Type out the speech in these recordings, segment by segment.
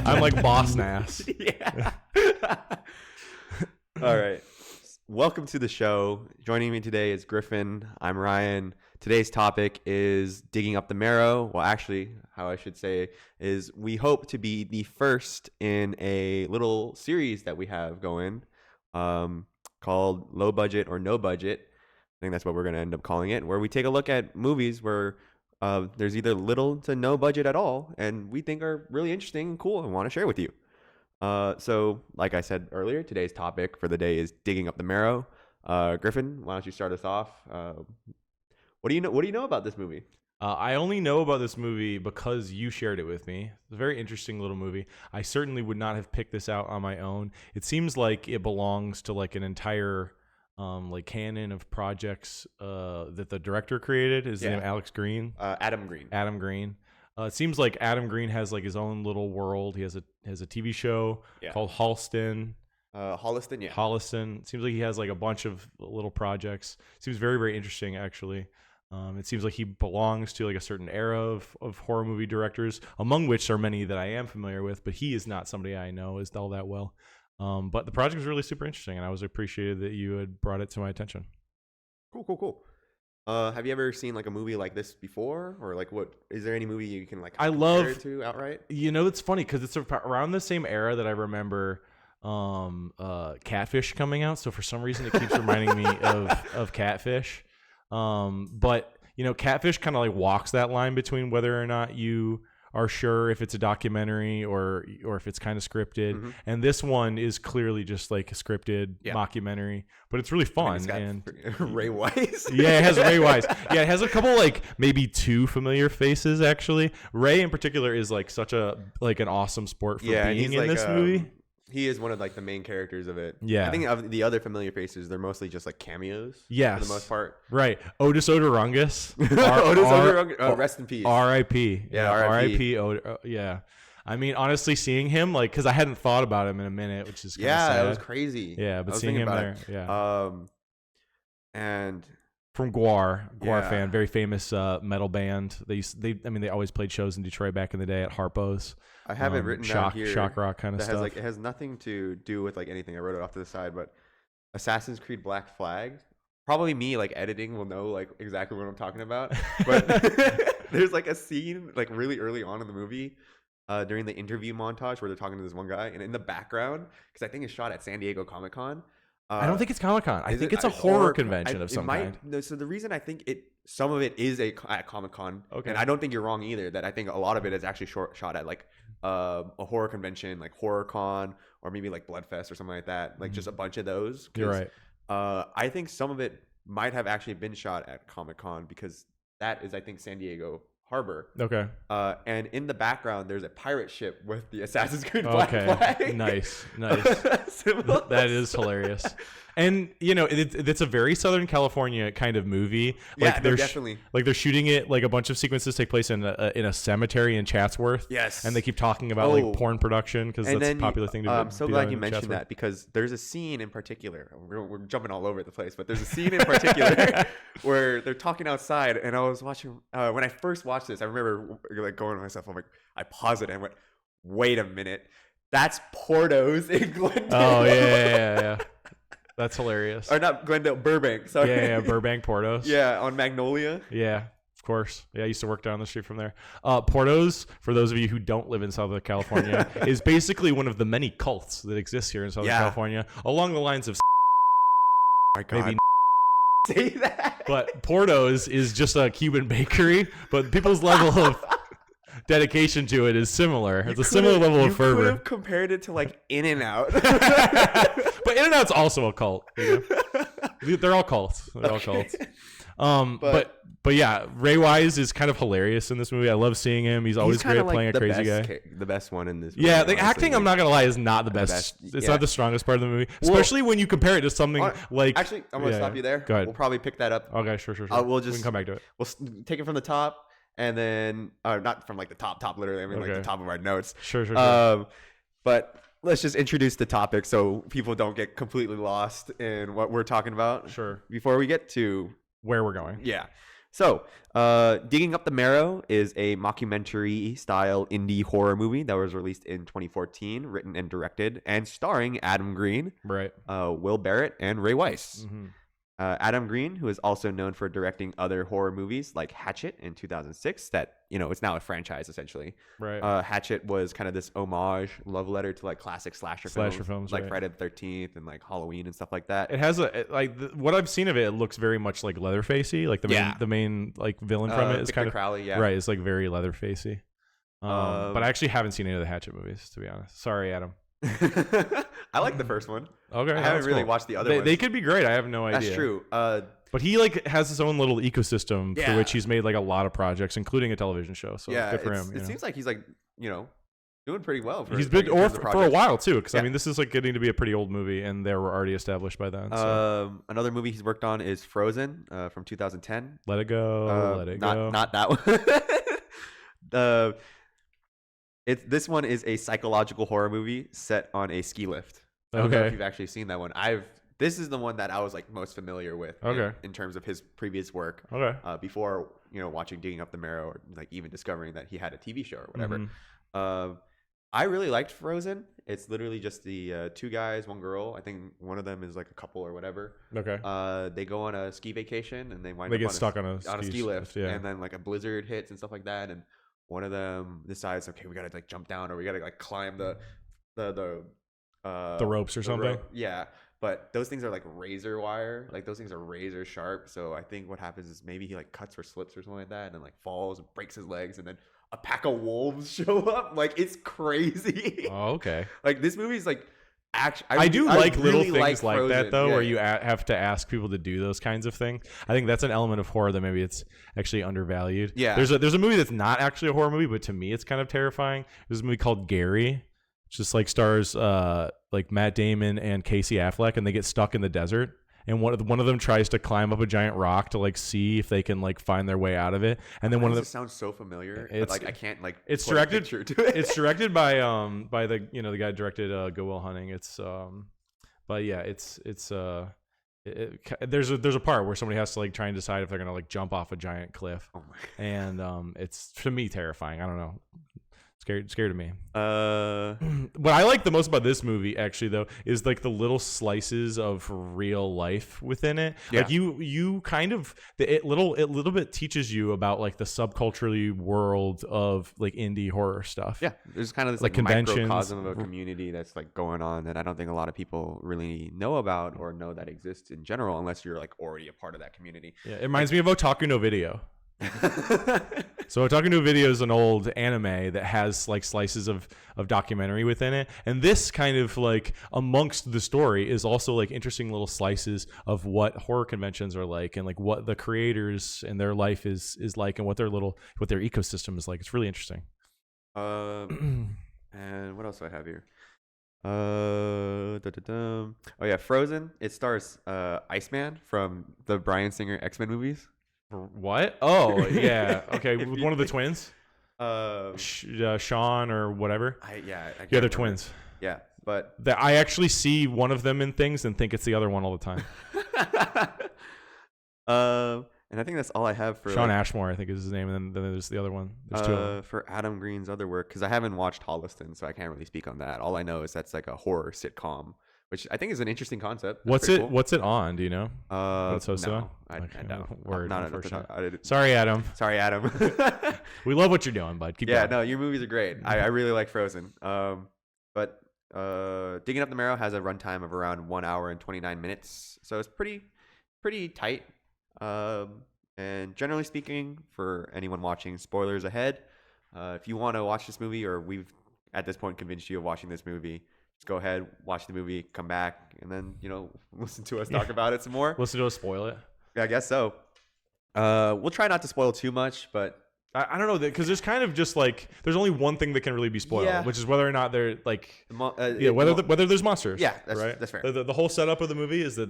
I'm like boss nass. Yeah. All right. Welcome to the show. Joining me today is Griffin. I'm Ryan. Today's topic is digging up the marrow. Well, actually, how I should say is we hope to be the first in a little series that we have going called Low Budget or No Budget. I think that's what we're going to end up calling it, where we take a look at movies where there's either little to no budget at all and we think are really interesting and cool and want to share with you. So like I said earlier, today's topic for the day is digging up the marrow. Griffin, why don't you start us off? What do you know about this movie? I only know about this movie because you shared it with me. It's a very interesting little movie. I certainly would not have picked this out on my own. It seems like it belongs to like an entire like canon of projects that the director created. His name Alex Green. Adam Green. Adam Green. It seems like Adam Green has like his own little world. He has a TV show called Halston. Holliston, yeah. Holliston. It seems like he has like a bunch of little projects. Seems very, very interesting, actually. It seems like he belongs to like a certain era of horror movie directors, among which are many that I am familiar with, but he is not somebody I know is all that well. But the project was really super interesting, and I was appreciated that you had brought it to my attention. Cool. Have you ever seen like a movie like this before, or like what? Is there any movie you can like compare it to outright? You know, it's funny because it's around the same era that I remember Catfish coming out. So for some reason, it keeps reminding me of Catfish. But you know, Catfish kind of like walks that line between whether or not you are sure if it's a documentary or if it's kind of scripted. Mm-hmm. And this one is clearly just like a scripted mockumentary, but it's really fun. And Ray Wise. Yeah, it has Ray Wise. Yeah, it has a couple like maybe two familiar faces actually. Ray in particular is like such a like an awesome sport for being in this movie. He is one of like the main characters of it. Yeah. I think of the other familiar faces, they're mostly just like cameos. Yes. For the most part. Right. Otis Oderungus. Oderungus. Rest in peace. R.I.P. Yeah, R.I.P. Yeah. I mean, honestly, seeing him, like, because I hadn't thought about him in a minute, which is kind of sad. That was crazy. Yeah, but seeing him there. Yeah. And... From Gwar fan, very famous metal band. They always played shows in Detroit back in the day at Harpo's. I have it written down here. Shock rock kind of stuff. It has nothing to do with like anything. I wrote it off to the side, but Assassin's Creed Black Flag. Probably me like editing will know like exactly what I'm talking about. But there's like a scene like really early on in the movie during the interview montage where they're talking to this one guy, and in the background, because I think it's shot at San Diego Comic-Con. I don't think it's Comic-Con. I think it's a horror convention of some kind. No, so the reason I think some of it is at Comic-Con, okay, and I don't think you're wrong either, that I think a lot of it is actually shot at like a horror convention, like HorrorCon, or maybe like Bloodfest or something like that, like just a bunch of those. You're right. I think some of it might have actually been shot at Comic-Con because that is, I think, San Diego Harbor. Okay. And in the background, there's a pirate ship with the Assassin's Creed Black Flag. Nice. That is hilarious. And you know, it's a very Southern California kind of movie. Like they're definitely like they're shooting it. Like a bunch of sequences take place in a cemetery in Chatsworth. Yes. And they keep talking about like porn production because that's a popular thing to do. I'm so glad you mentioned that because there's a scene in particular. We're jumping all over the place, but there's a scene in particular where they're talking outside, and I was watching when I first watched this. I remember like going to myself. I'm like, I paused it and I went, "Wait a minute, that's Porto's in Glendale." Oh yeah. That's hilarious. Or not Glendale, Burbank. Sorry. Yeah, Burbank, Portos. Yeah, on Magnolia. Yeah, of course. Yeah, I used to work down the street from there. Portos, for those of you who don't live in Southern California, is basically one of the many cults that exist here in Southern California, along the lines of maybe say that. But Portos is just a Cuban bakery, but people's level of dedication to it is similar. It's a similar level of fervor. You could have compared it to like In-N-Out. But In-N-Out's also a cult. You know? They're all cults. But yeah, Ray Wise is kind of hilarious in this movie. I love seeing him. He's always great at playing a crazy guy. The best one in this movie. Yeah, the acting, I'm not going to lie, is not the best. It's not the strongest part of the movie. Especially when you compare it to something like... Actually, I'm going to stop you there. Go ahead. We'll probably pick that up. Okay, sure. We can come back to it. We'll take it from the top. And then, not from like the top, literally. I mean, like the top of our notes. Sure. But let's just introduce the topic so people don't get completely lost in what we're talking about. Sure. Before we get to where we're going. Yeah. So, Digging Up the Marrow is a mockumentary-style indie horror movie that was released in 2014, written and directed, and starring Adam Green, Right. Will Barret, and Ray Weiss. Mm-hmm. Adam Green, who is also known for directing other horror movies like Hatchet in 2006, that it's now a franchise essentially. Right. Hatchet was kind of this homage, love letter to like classic slasher films like right. Friday the 13th and like Halloween and stuff like that. It has what I've seen of it. It looks very much like Leatherfacey, like the main like villain from it is kind of Crowley, yeah. Right. It's like very Leatherfacey. But I actually haven't seen any of the Hatchet movies, to be honest. Sorry, Adam. I like the first one. Okay, I haven't really watched the other ones. They could be great. I have no idea. That's true. But he like has his own little ecosystem through which he's made like a lot of projects, including a television show. So good for him. It seems like he's like doing pretty well. He's been for a while too, because I mean this is like getting to be a pretty old movie, and they were already established by then. So. Another movie he's worked on is Frozen from 2010. Let It Go. Let It Go. Not that one. This one is a psychological horror movie set on a ski lift. I don't know if you've actually seen that one. This is the one that I was like most familiar with in terms of his previous work. Okay. Before watching Digging Up the Marrow, or like even discovering that he had a TV show or whatever. Mm-hmm. I really liked Frozen. It's literally just the two guys, one girl. I think one of them is like a couple or whatever. Okay. They go on a ski vacation and they get stuck on a ski lift, and then like a blizzard hits and stuff like that, and one of them decides, okay, we gotta like jump down, or we gotta like climb the ropes or something. Yeah, but those things are like razor wire. Like those things are razor sharp. So I think what happens is maybe he like cuts or slips or something like that, and then like falls and breaks his legs, and then a pack of wolves show up. Like it's crazy. Oh, okay. Like this movie's like. I do like little things like Frozen. that though, where you have to ask people to do those kinds of things. I think that's an element of horror that maybe it's actually undervalued. Yeah, there's a movie that's not actually a horror movie, but to me it's kind of terrifying. There's a movie called Gary, which just like stars like Matt Damon and Casey Affleck, and they get stuck in the desert. And one of them tries to climb up a giant rock to like see if they can like find their way out of it. And then one of them sounds so familiar. But like I can't like. It's directed. It's directed by the the guy who directed Go Will Hunting. It's but yeah, there's a part where somebody has to like try and decide if they're gonna like jump off a giant cliff. Oh my! And it's to me terrifying. I don't know. Scared of me. What I like the most about this movie, actually, though, is like the little slices of real life within it. Yeah. Like you kind of it little bit teaches you about like the subculturally world of like indie horror stuff. Yeah, there's kind of this like microcosm of a community that's like going on that I don't think a lot of people really know about or know that exists in general, unless you're like already a part of that community. Yeah, it reminds me of Otaku no Video. So Otaku no Video is an old anime that has like slices of documentary within it, and this kind of like amongst the story is also like interesting little slices of what horror conventions are like, and like what the creators and their life is like, and what their ecosystem is like. It's really interesting. And what else do I have here? Oh yeah, Frozen. It stars Iceman from the Bryan Singer X-Men movies. What? Oh yeah. Okay, with one of the twins. Sean or whatever. They're twins. Yeah, but I actually see one of them in things and think it's the other one all the time. And I think that's all I have for Sean Ashmore, I think is his name, and then there's the other one. There's two of them. For Adam Green's other work, because I haven't watched Holliston, so I can't really speak on that. All I know is that's like a horror sitcom, which I think is an interesting concept. What's it on? Do you know? No, I don't. Word, not unfortunate. Sorry, Adam. We love what you're doing, bud. Keep going. No, your movies are great. I really like Frozen. But Digging Up the Marrow has a runtime of around 1 hour and 29 minutes, so it's pretty tight. And generally speaking, for anyone watching, spoilers ahead. If you want to watch this movie, or we've at this point convinced you of watching this movie, just go ahead, watch the movie, come back, and then listen to us talk about it some more. Listen to us spoil it. Yeah, I guess so. We'll try not to spoil too much, but I don't know, because there's kind of just like there's only one thing that can really be spoiled, which is whether or not they're like whether there's monsters. Yeah, that's fair. The whole setup of the movie is that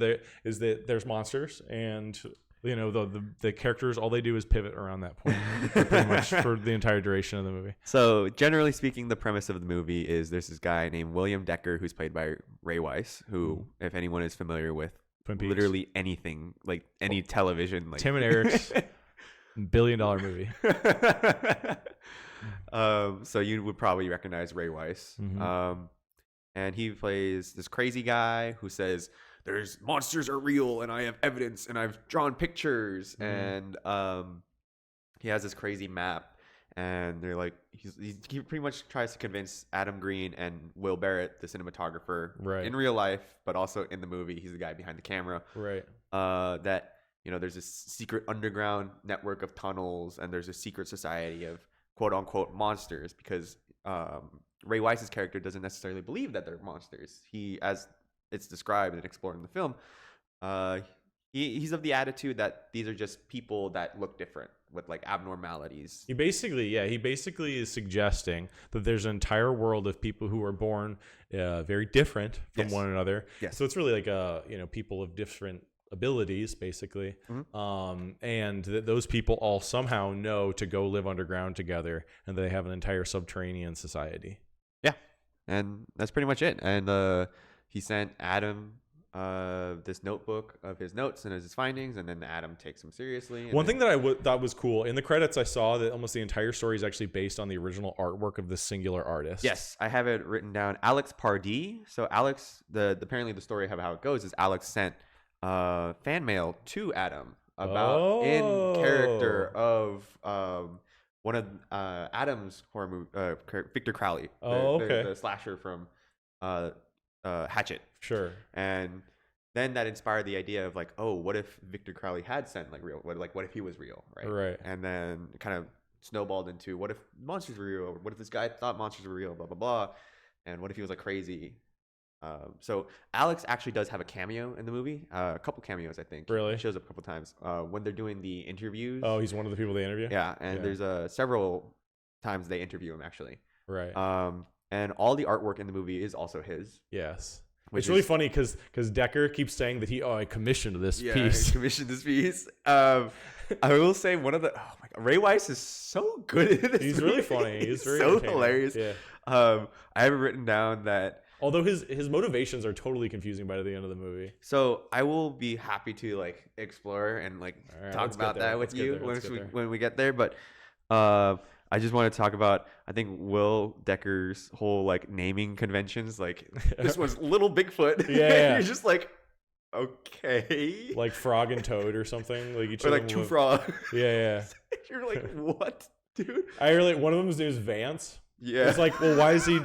there's monsters, and the characters, all they do is pivot around that point pretty much for the entire duration of the movie. So generally speaking, the premise of the movie is there's this guy named William Decker who's played by Ray Weiss, who, if anyone is familiar with literally anything, like any television, like Tim and Eric's $1 billion movie. So you would probably recognize Ray Weiss. And he plays this crazy guy who says, "There's monsters are real, and I have evidence, and I've drawn pictures." And he has this crazy map, and they're like, he pretty much tries to convince Adam Green and Will Barret, the cinematographer, in real life, but also in the movie, he's the guy behind the camera, that there's this secret underground network of tunnels, and there's a secret society of quote unquote monsters, because Ray Weiss's character doesn't necessarily believe that they're monsters. He, as it's described and explored in the film, he's of the attitude that these are just people that look different with like abnormalities. He basically is suggesting that there's an entire world of people who are born very different from one another. So it's really like people of different abilities, basically. And that those people all somehow know to go live underground together, and they have an entire subterranean society. And that's pretty much it. And he sent Adam this notebook of his notes and his findings, and then Adam takes him seriously. One thing that I thought was cool, in the credits I saw that almost the entire story is actually based on the original artwork of this singular artist. Yes, I have it written down. Alex Pardee. So Alex, apparently the story of how it goes is Alex sent fan mail to Adam about in character of one of Adam's horror movie, Victor Crowley, the slasher from Hatchet. And then that inspired the idea of like, oh, what if Victor Crowley had sent like real, what if he was real, right? And then it kind of snowballed into, what if monsters were real? What if this guy thought monsters were real? Blah blah blah. And what if he was like crazy? So Alex actually does have a cameo in the movie, a couple cameos, I think. Really? He shows up a couple times when they're doing the interviews. Oh, he's one of the people they interview? Yeah, and there's several times they interview him actually. And all the artwork in the movie is also his. Yes. It's really funny because Decker keeps saying that I commissioned this piece. He commissioned this piece. I will say one of the Ray Weiss is so good at this. He's really funny. He's very so hilarious. I have it written down that, although his motivations are totally confusing by the end of the movie. So I will be happy to like explore and like talk about that with you when we get there. But I just want to talk about, I think, Will Decker's whole like naming conventions. Like this was Little Bigfoot. You're just like, okay, like Frog and Toad or something. Like each or like Two Frog. You're like, what, dude? One of them's name is Vance. Yeah. It's like, well, why is he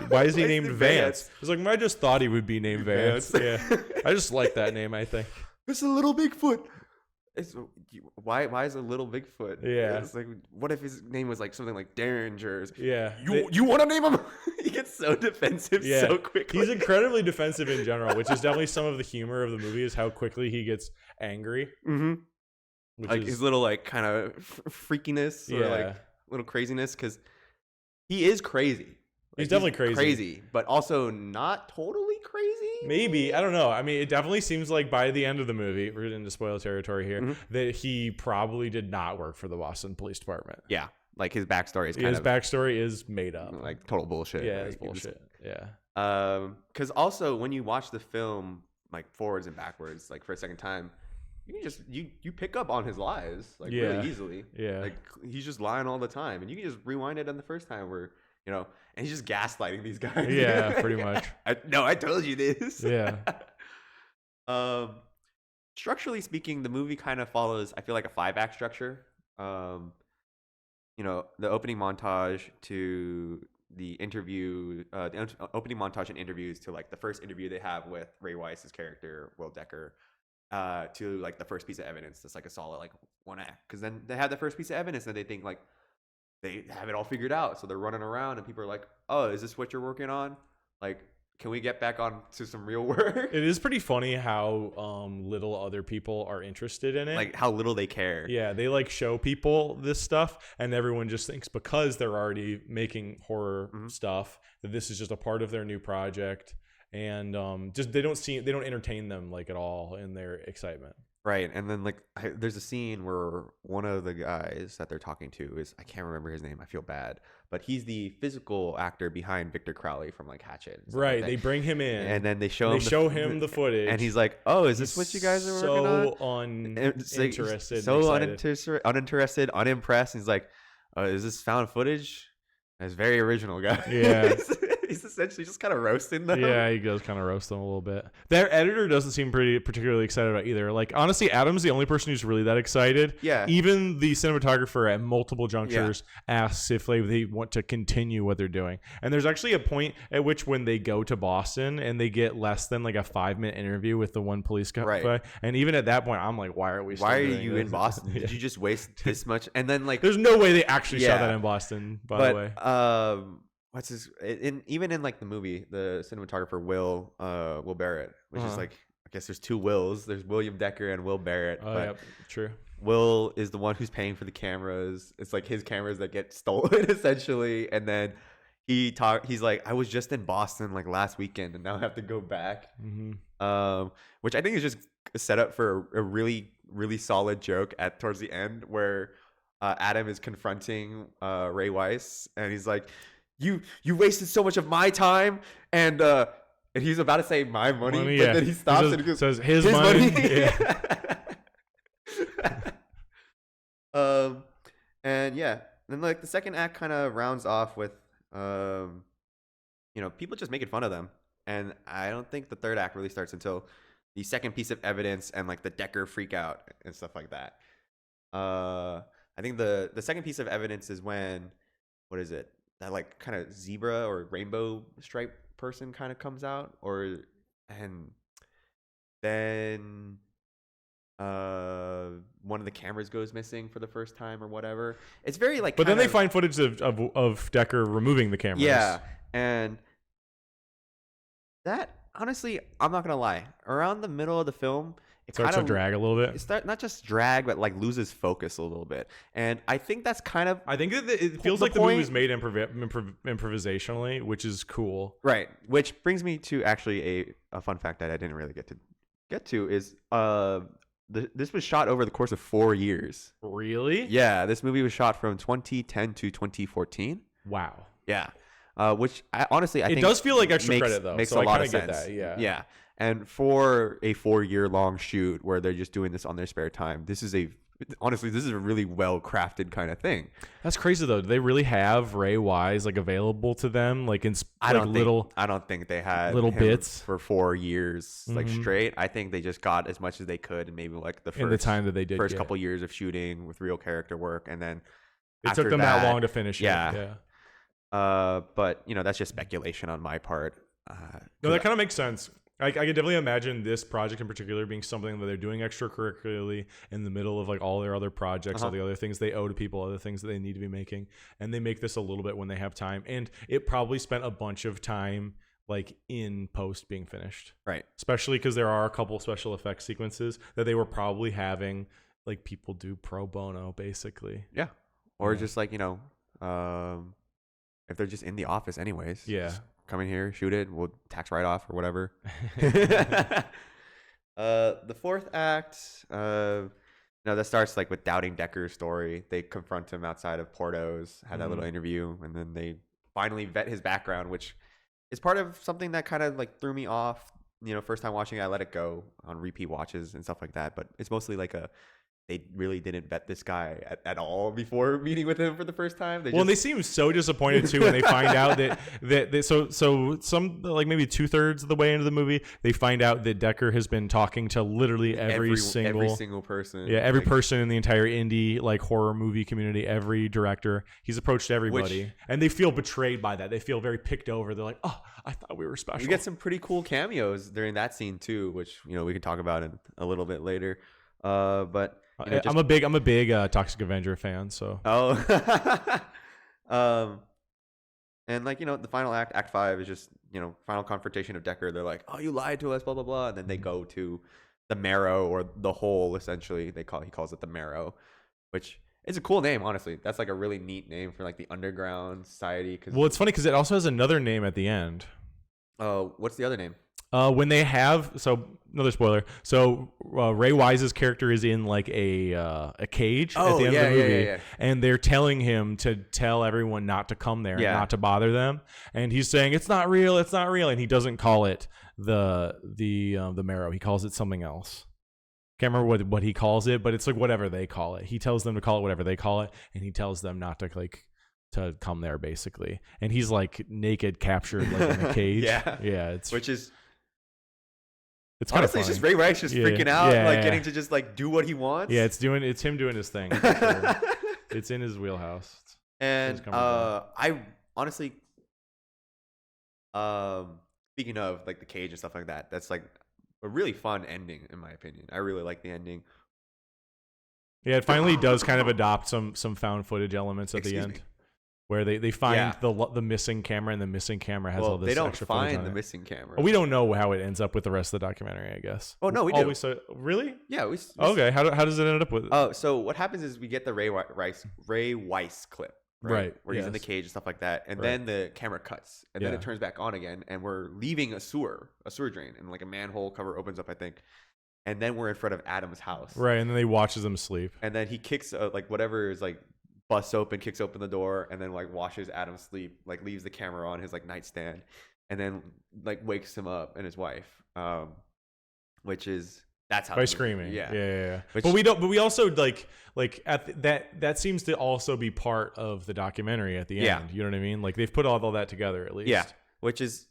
named Vance? It's like, I just thought he would be named Vance. I just like that name, I think. It's a Little Bigfoot. Why is a Little Bigfoot? It's like, what if his name was like something like Derringer? You want to name him? He gets so defensive so quickly. He's incredibly defensive in general, which is definitely some of the humor of the movie, is how quickly he gets angry. Like his little like kind of freakiness or like little craziness, because he is crazy. He's definitely crazy, but also not totally crazy. Maybe, I don't know. I mean, it definitely seems like by the end of the movie, we're into spoiler territory here, that he probably did not work for the Boston Police Department. Yeah, like his backstory is his backstory is made up, like total bullshit. Yeah, it's bullshit. Because also when you watch the film like forwards and backwards, like for a second time, you can just you pick up on his lies like really easily. Like he's just lying all the time, and you can just rewind it on the first time where and he's just gaslighting these guys. Yeah, pretty much. I told you this. Yeah. Structurally speaking, the movie kind of follows, I feel like, a 5-act structure. The opening montage to the interview, the opening montage and interviews to like the first interview they have with Ray Weiss's character, Will Decker, to like the first piece of evidence that's like a solid like 1 act. Because then they have the first piece of evidence and they think like they have it all figured out, so they're running around and people are like, oh, is this what you're working on? Like, can we get back on to some real work? It is pretty funny how little other people are interested in it. Like how little they care. Yeah, they like show people this stuff and everyone just thinks because they're already making horror stuff that this is just a part of their new project, and just they don't entertain them like at all in their excitement. Right, and then like there's a scene where one of the guys that they're talking to is, I can't remember his name. I feel bad, but he's the physical actor behind Victor Crowley from like Hatchet and stuff like Right. that. They bring him in, And then they show they him show him the footage, and he's like, "Oh, is this what you guys are working on?" So uninterested, so excited. uninterested, unimpressed. He's like, "Is this found footage?" That's very original, guy. Yeah. He's essentially just kind of roasting them. Yeah, he does kind of roast them a little bit. Their editor doesn't seem particularly excited about either. Like, honestly, Adam's the only person who's really that excited. Yeah. Even the cinematographer at multiple junctures asks if they want to continue what they're doing. And there's actually a point at which when they go to Boston and they get less than like a 5-minute interview with the one police guy. Right. And even at that point, I'm like, why are we still Why are doing you this? in Boston? Did you just waste this much? And then like, There's no way they actually shot Yeah. that in Boston, by the way. what's his even in like the movie, the cinematographer Will Barret, which is like, I guess there's two Wills. There's William Decker and Will Barret. Oh, but yeah, true. Will is the one who's paying for the cameras. It's like his cameras that get stolen essentially, and then he's like, I was just in Boston like last weekend and now I have to go back. Which I think is just a setup for a really, really solid joke towards the end where Adam is confronting Ray Weiss and he's like, you wasted so much of my time, and he's about to say my money, but then he stops and he says his money. Yeah. And yeah, then like the second act kind of rounds off with people just making fun of them, and I don't think the third act really starts until the second piece of evidence and like the Decker freak out and stuff like that. I think the second piece of evidence is when, what is it, that like kind of zebra or rainbow stripe person kind of comes out, and then one of the cameras goes missing for the first time or whatever. It's very like, but then they find footage of Decker removing the cameras. Yeah, and that, honestly, I'm not gonna lie, around the middle of the film, it starts to drag a little bit. It's not just drag, but like loses focus a little bit, and I think that's kind of. I think that it feels like the movie was made improvisationally, which is cool. Right, which brings me to actually a fun fact that I didn't really get to is this was shot over the course of 4 years. Really? Yeah, this movie was shot from 2010 to 2014. Wow. Yeah, which I think it does feel like extra credit though. Makes so a lot of get sense. That, yeah. Yeah. And for a 4-year long shoot where they're just doing this on their spare time, this is a really well crafted kind of thing. That's crazy though. Do they really have Ray Wise like available to them, like in I don't think they had little him bits for 4 years like straight. I think they just got as much as they could, and maybe like the time that they did couple years of shooting with real character work, and then it took them that long to finish. Yeah. But that's just speculation on my part. No, that kind of makes sense. I can definitely imagine this project in particular being something that they're doing extracurricularly in the middle of like all their other projects, all the other things they owe to people, other things that they need to be making, and they make this a little bit when they have time. And it probably spent a bunch of time like in post being finished, right? Especially because there are a couple special effects sequences that they were probably having like people do pro bono, basically. Yeah, or just like if they're just in the office anyways. Yeah. Come in here, shoot it, we'll tax write off or whatever. The fourth act, that starts like with doubting Decker's story. They confront him outside of Porto's, had that little interview, and then they finally vet his background, which is part of something that kind of like threw me off. First time watching it, I let it go on repeat watches and stuff like that. But it's mostly like they really didn't vet this guy at all before meeting with him for the first time. They seem so disappointed too when they find out that so some like maybe 2/3 of the way into the movie they find out that Decker has been talking to literally every single person. Yeah, every person in the entire indie like horror movie community, every director. He's approached everybody, and they feel betrayed by that. They feel very picked over. They're like, oh, I thought we were special. You get some pretty cool cameos during that scene too, which we can talk about in a little bit later. But I'm a big Toxic Avenger fan, so. And like the final act 5 is just final confrontation of Decker. They're like, oh, you lied to us, blah blah blah, and then they go to the Marrow, or the Hole, essentially. He calls it the Marrow, which is a cool name, honestly. That's like a really neat name for like the underground society. Well, it's funny because it also has another name at the end. What's the other name? When they have, so another spoiler. So Ray Wise's character is in like a cage at the end of the movie, and they're telling him to tell everyone not to come there and not to bother them. And he's saying it's not real, and he doesn't call it the Marrow. He calls it something else. Can't remember what he calls it, but it's like whatever they call it. He tells them to call it whatever they call it, and he tells them not to to come there basically. And he's like naked, captured like in a cage. It's kind of honestly, it's just Ray Rice just freaking out, getting to just like do what he wants. Yeah, it's him doing his thing. Sure. It's in his wheelhouse. And I honestly, speaking of like the cage and stuff like that, that's like a really fun ending in my opinion. I really like the ending. Yeah, it finally does kind of adopt some found footage elements at the end. Where they find the missing camera, and the missing camera has all this extra footage on it. They don't find the missing camera. We don't know how it ends up with the rest of the documentary, I guess. Oh, no, we do. Really? Yeah. Okay, how does it end up with? Oh, so what happens is we get the Ray Weiss clip, right? Where he's in the cage and stuff like that. And then the camera cuts. And then it turns back on again. And we're leaving a sewer drain. And like a manhole cover opens up, I think. And then we're in front of Adam's house. Right, and then they watches him sleep. And then he kicks, like whatever is like, busts open, kicks open the door, and then like watches Adam sleep, like leaves the camera on his like nightstand, and then like wakes him up and his wife, which is that's how by screaming. Yeah. Which, but we also like at that seems to also be part of the documentary at the end. Yeah. You know what I mean? Like they've put all that together at least. Yeah. Which is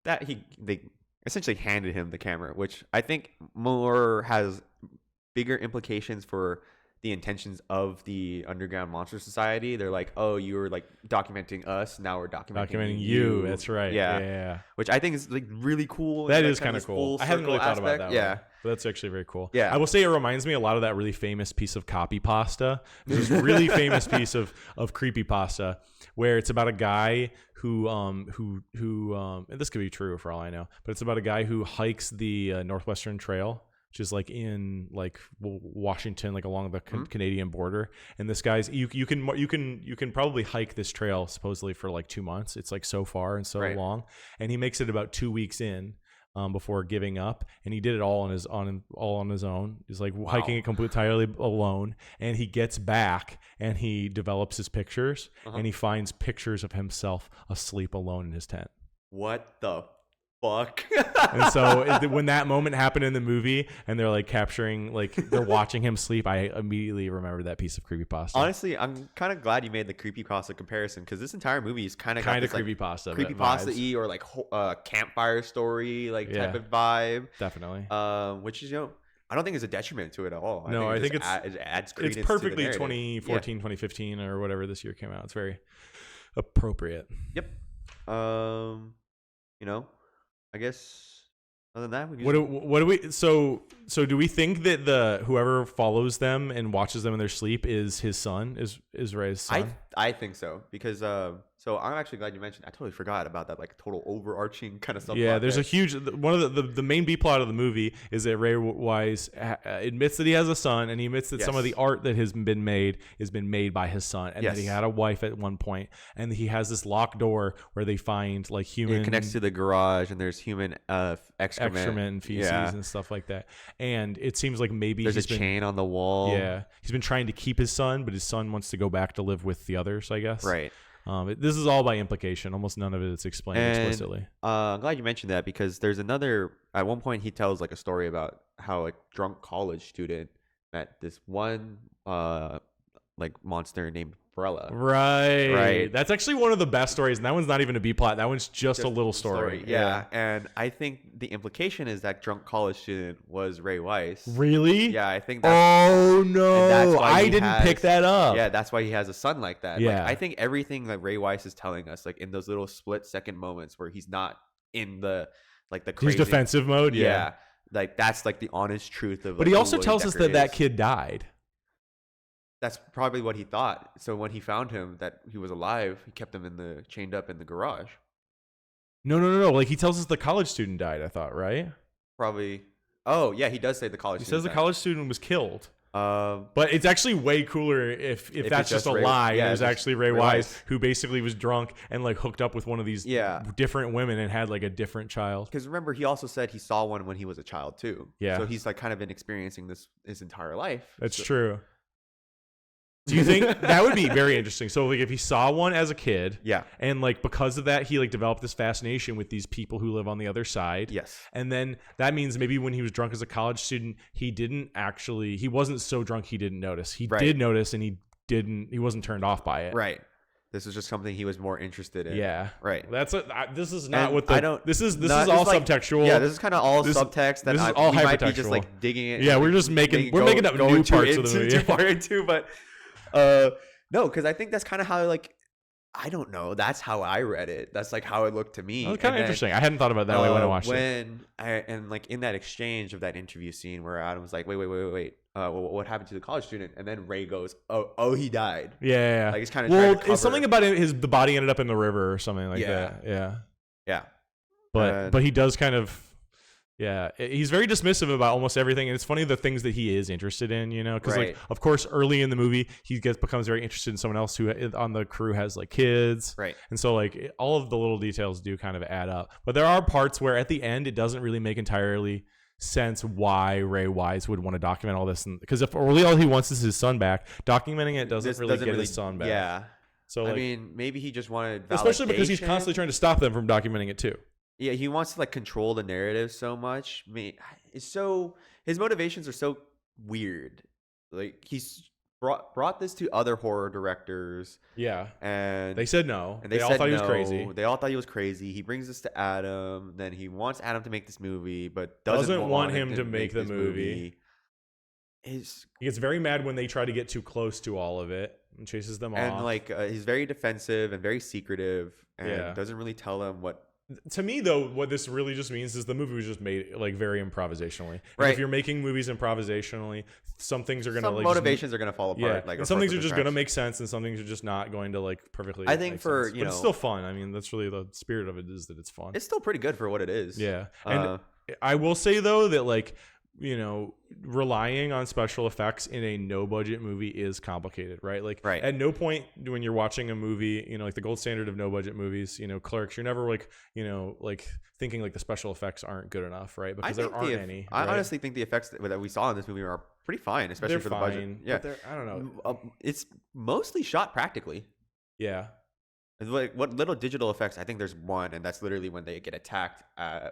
that they essentially handed him the camera, which I think more has bigger implications for the intentions of the Underground Monster Society. They're like, oh, you were like documenting us, now we're documenting you. That's right. Yeah. Which I think is like really cool. That is kind of cool. I hadn't really thought about that. Yeah. But that's actually very cool. Yeah. I will say it reminds me a lot of that really famous piece of copy pasta. There's this really famous piece of creepypasta where it's about a guy who and this could be true for all I know, but it's about a guy who hikes the Northwestern Trail, which is like in like Washington, like along the Canadian border. And this guy's you can probably hike this trail supposedly for like 2 months. It's like so far and so long, and he makes it about 2 weeks in before giving up. And he did it all on his own. He's like hiking it entirely alone. And he gets back and he develops his pictures, and he finds pictures of himself asleep alone in his tent. What the fuck? And so when that moment happened in the movie and they're like capturing, like they're watching him sleep, I immediately remembered that piece of creepypasta. Honestly, I'm kind of glad you made the creepypasta comparison, because this entire movie is kind of creepypasta-y or like campfire story like type of vibe. Definitely. Which is I don't think it's a detriment to it at all. I think it adds credence. It's perfectly to the 2014, 2015 or whatever this year came out. It's very appropriate. Yep. I guess other than that, so do we think that whoever follows them and watches them in their sleep is his son, is Ray's son? I think so, because so I'm actually glad you mentioned. I totally forgot about that, like total overarching kind of stuff. Yeah, there's a huge one of the main B plot of the movie is that Ray Wise admits that he has a son, and he admits that some of the art that has been made by his son, and that he had a wife at one point, and he has this locked door where they find like human. It connects to the garage, and there's human excrement and feces and stuff like that. And it seems like maybe there's a chain on the wall. Yeah, he's been trying to keep his son, but his son wants to go back to live with the others, I guess. Right. This is all by implication. Almost none of it is explained explicitly. I'm glad you mentioned that, because there's another. At one point, he tells like a story about how a drunk college student met this one like monster named Umbrella. Right. That's actually one of the best stories, and that one's not even a B plot. That one's just a little story. Yeah. And I think the implication is that drunk college student was Ray Weiss. Really? Yeah, I think that's. Oh no! I didn't pick that up. Yeah, that's why he has a son like that. Yeah. Like, I think everything that Ray Weiss is telling us, like in those little split-second moments where he's not in the crazy. He's defensive mode. Yeah. Like that's like the honest truth of. But he also tells us that kid died. That's probably what he thought. So when he found him, that he was alive, he kept him chained up in the garage. No. Like he tells us the college student died, I thought, right? Probably. Oh, yeah, he does say the college student died. He says the college student was killed. But it's actually way cooler if that's just a Ray, lie. yeah, And there's actually Ray Wise, Wise, who basically was drunk and like hooked up with one of these different women and had like a different child. Because remember, he also said he saw one when he was a child too. Yeah. So he's like kind of been experiencing this his entire life. That's true. Do you think that would be very interesting? So like if he saw one as a kid, and like because of that he like developed this fascination with these people who live on the other side. Yes. And then that means maybe when he was drunk as a college student, he wasn't so drunk he didn't notice. He did notice and he wasn't turned off by it. Right. This is just something he was more interested in. Yeah. Right. This is not what this is not, all like, subtextual. Yeah, this is kind of all subtext that this is all we might be just hypertextual. like digging it. Yeah, we're just making up new parts of the movie. Too far into, but no, because I think that's kind of how like I don't know. That's how I read it. That's like how it looked to me. Oh, kind of interesting. I hadn't thought about it that way when I watched it. And like in that exchange of that interview scene where Adam was like, wait. What happened to the college student? And then Ray goes, oh, he died. Yeah. Like it's kind of it's something about the body ended up in the river or something like that. Yeah. But he does kind of. Yeah, he's very dismissive about almost everything, and it's funny the things that he is interested in, you know, because like, of course, early in the movie, he becomes very interested in someone else who on the crew has like kids, right? And so like all of the little details do kind of add up, but there are parts where at the end it doesn't really make entirely sense why Ray Wise would want to document all this, because if really all he wants is his son back, documenting it doesn't really get his son back. Yeah, so like, I mean, maybe he just wanted validation. Especially because he's constantly trying to stop them from documenting it too. Yeah, he wants to like control the narrative so much. His motivations are so weird. Like he's brought this to other horror directors. Yeah, and they said no. And they all thought he was crazy. They all thought he was crazy. He brings this to Adam. Then he wants Adam to make this movie, but doesn't want him to make the movie. He gets very mad when they try to get too close to all of it and chases them off. And like he's very defensive and very secretive, and doesn't really tell them what. To me, though, what this really just means is the movie was just made like very improvisationally. And right. If you're making movies improvisationally, some things are gonna motivations are gonna fall apart. Yeah. Like, and some things are just gonna make sense, and some things are just not going to like perfectly. I think but it's still fun. I mean, that's really the spirit of it, is that it's fun. It's still pretty good for what it is. Yeah, and I will say though that like, you know, relying on special effects in a no budget movie is complicated, right? Like at no point when you're watching a movie, you know, like the gold standard of no budget movies, you know, Clerks, you're never like, you know, like thinking like the special effects aren't good enough, right? Because there aren't any. I honestly think the effects that we saw in this movie are pretty fine, especially for the budget. Yeah, I don't know. It's mostly shot practically. Yeah. Like what little digital effects? I think there's one, and that's literally when they get attacked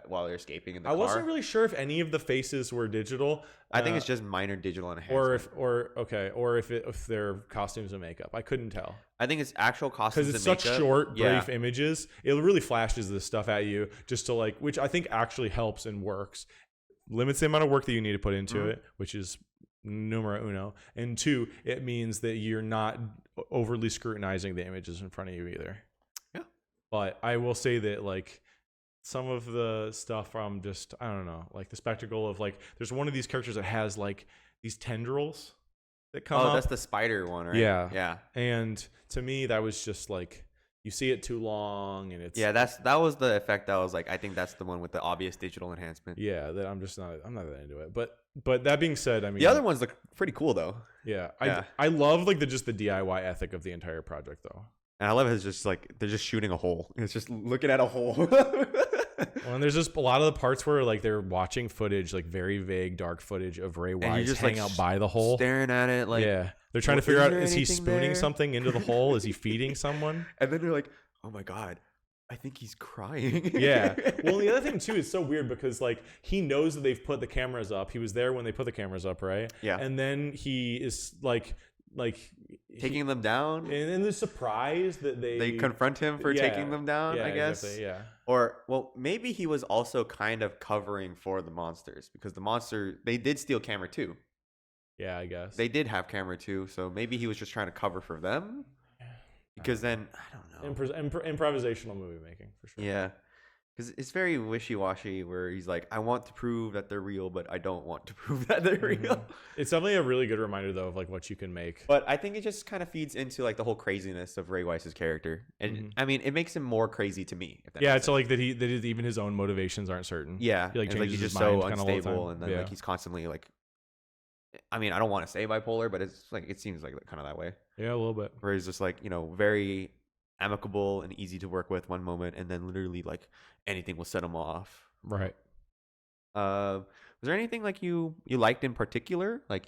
while they're escaping in the car. I wasn't really sure if any of the faces were digital. I think it's just minor digital enhancement. Or if they're costumes and makeup. I couldn't tell. I think it's actual costumes and makeup. Because it's such short, brief images. It really flashes this stuff at you just to like, which I think actually helps and works. Limits the amount of work that you need to put into it, which is numero uno. And two, it means that you're not overly scrutinizing the images in front of you either. Yeah. But I will say that like some of the stuff from just, I don't know, like the spectacle of like, there's one of these characters that has like these tendrils that come up. Oh, that's the spider one, right? Yeah. Yeah. And to me, that was just like, you see it too long and it's... Yeah, that was the effect that was like, I think that's the one with the obvious digital enhancement. Yeah, that I'm not that into it. But that being said, I mean... The other ones look pretty cool though. Yeah. I love like the DIY ethic of the entire project though. And I love it. It's just like, they're just shooting a hole. It's just looking at a hole. Well, and there's just a lot of the parts where like they're watching footage, like very vague, dark footage of Ray Wise just hanging out by the hole, staring at it. Like, yeah, they're trying to figure out, is he spooning something into the hole? Is he feeding someone? And then they're like, oh my god, I think he's crying. Yeah. Well, the other thing too is so weird because like he knows that they've put the cameras up. He was there when they put the cameras up, right? Yeah. And then he is like taking them down, and the surprise that they confront him for taking them down. Yeah, I guess. Exactly, yeah. Or well, maybe he was also kind of covering for the monsters because they did steal camera 2. Yeah, I guess they did have camera 2, so maybe he was just trying to cover for them. Because then I don't know. Improvisational movie making for sure. Yeah. Because it's very wishy-washy where he's like, I want to prove that they're real, but I don't want to prove that they're real. It's definitely a really good reminder, though, of like what you can make. But I think it just kind of feeds into like the whole craziness of Ray Wise's character. And I mean, it makes him more crazy to me. If that it's so like that even his own motivations aren't certain. Yeah. He like changes he's his just mind so kind of all the unstable. time. And then like he's constantly like I mean, I don't want to say bipolar, but it's like it seems like kind of that way. Yeah, a little bit. Where he's just like, very amicable and easy to work with one moment, and then literally like anything will set him off. Right. Was there anything like you liked in particular, like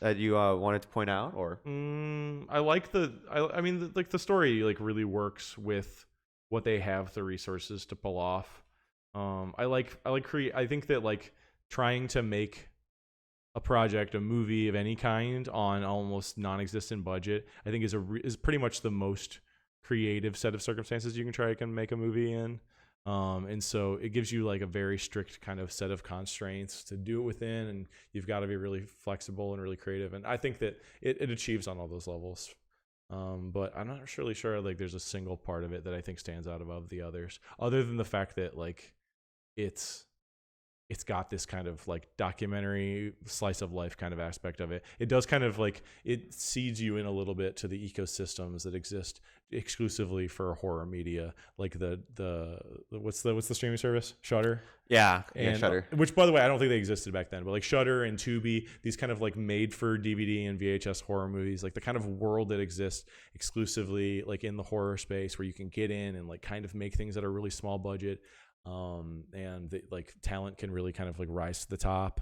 that you wanted to point out, or? I like I mean, like the story like really works with what they have the resources to pull off. I think that like trying to make a project, a movie of any kind on almost non-existent budget, I think is pretty much the most creative set of circumstances you can try to make a movie in. And so it gives you like a very strict kind of set of constraints to do it within, and you've got to be really flexible and really creative. And I think that it achieves on all those levels. But I'm not really sure like there's a single part of it that I think stands out above the others, other than the fact that like it's got this kind of like documentary slice of life kind of aspect of it. It does kind of like it seeds you in a little bit to the ecosystems that exist exclusively for horror media, like the what's the streaming service, Shudder. Yeah, Shudder. Which, by the way, I don't think they existed back then, but like Shudder and Tubi, these kind of like made for DVD and VHS horror movies, like the kind of world that exists exclusively like in the horror space where you can get in and like kind of make things that are really small budget. And like talent can really kind of like rise to the top.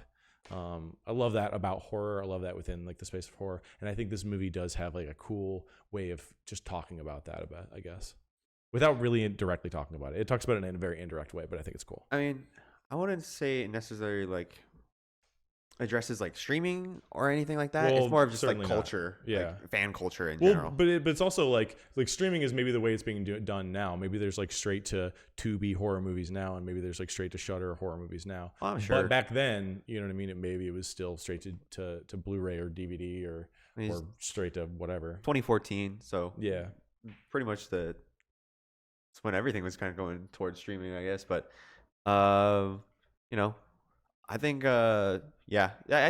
I love that about horror. I love that within like the space of horror, and I think this movie does have like a cool way of just talking about that I guess, without really directly talking about it. It talks about it in a very indirect way, but I think it's cool. I mean, I wouldn't say it necessarily like addresses like streaming or anything like that. It's more of just like culture, like fan culture in general. But it's also like streaming is maybe the way it's being done now. Maybe there's like straight to Tubi horror movies now, and maybe there's like straight to Shudder horror movies now. Well, I'm sure. But back then, you know what I mean? Maybe it was still straight to Blu-ray or DVD or straight to whatever. 2014, so yeah, pretty much it's when everything was kind of going towards streaming, I guess. But I think I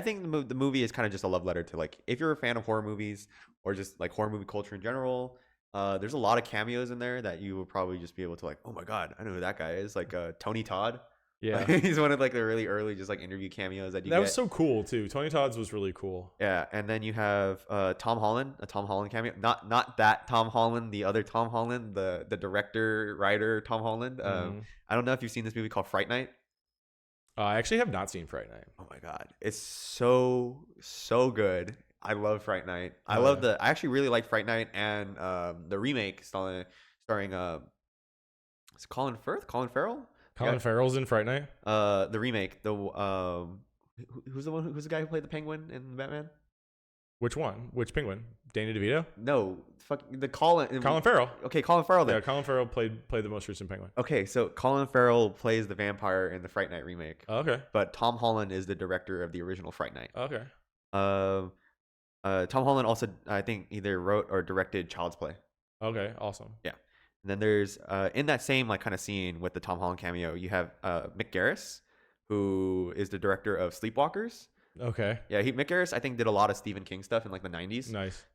think the movie is kind of just a love letter to like if you're a fan of horror movies or just like horror movie culture in general. There's a lot of cameos in there that you will probably just be able to like, oh my god, I know who that guy is, like Tony Todd. Yeah, he's one of like the really early just like interview cameos that you get. Was so cool too. Tony Todd's was really cool. Yeah, and then you have Tom Holland, a Tom Holland cameo. Not that Tom Holland, the other Tom Holland, the director writer Tom Holland. I don't know if you've seen this movie called Fright Night. I actually have not seen Fright Night. Oh my god, it's so good. I love Fright Night. I actually really like Fright Night and the remake starring is Colin Firth? Colin Farrell? Colin Farrell's in Fright Night. The remake. Who's the guy who played the Penguin in Batman? Which one? Which Penguin? Danny DeVito? No, Colin Farrell. Okay, Colin Farrell. Then. Yeah, Colin Farrell played the most recent Penguin. Okay, so Colin Farrell plays the vampire in the Fright Night remake. Oh, okay. But Tom Holland is the director of the original Fright Night. Okay. Tom Holland also, I think, either wrote or directed Child's Play. Okay, awesome. Yeah. And then there's in that same like kind of scene with the Tom Holland cameo, you have Mick Garris, who is the director of Sleepwalkers. Okay. Yeah, Mick Garris, I think, did a lot of Stephen King stuff in like the 90s. Nice.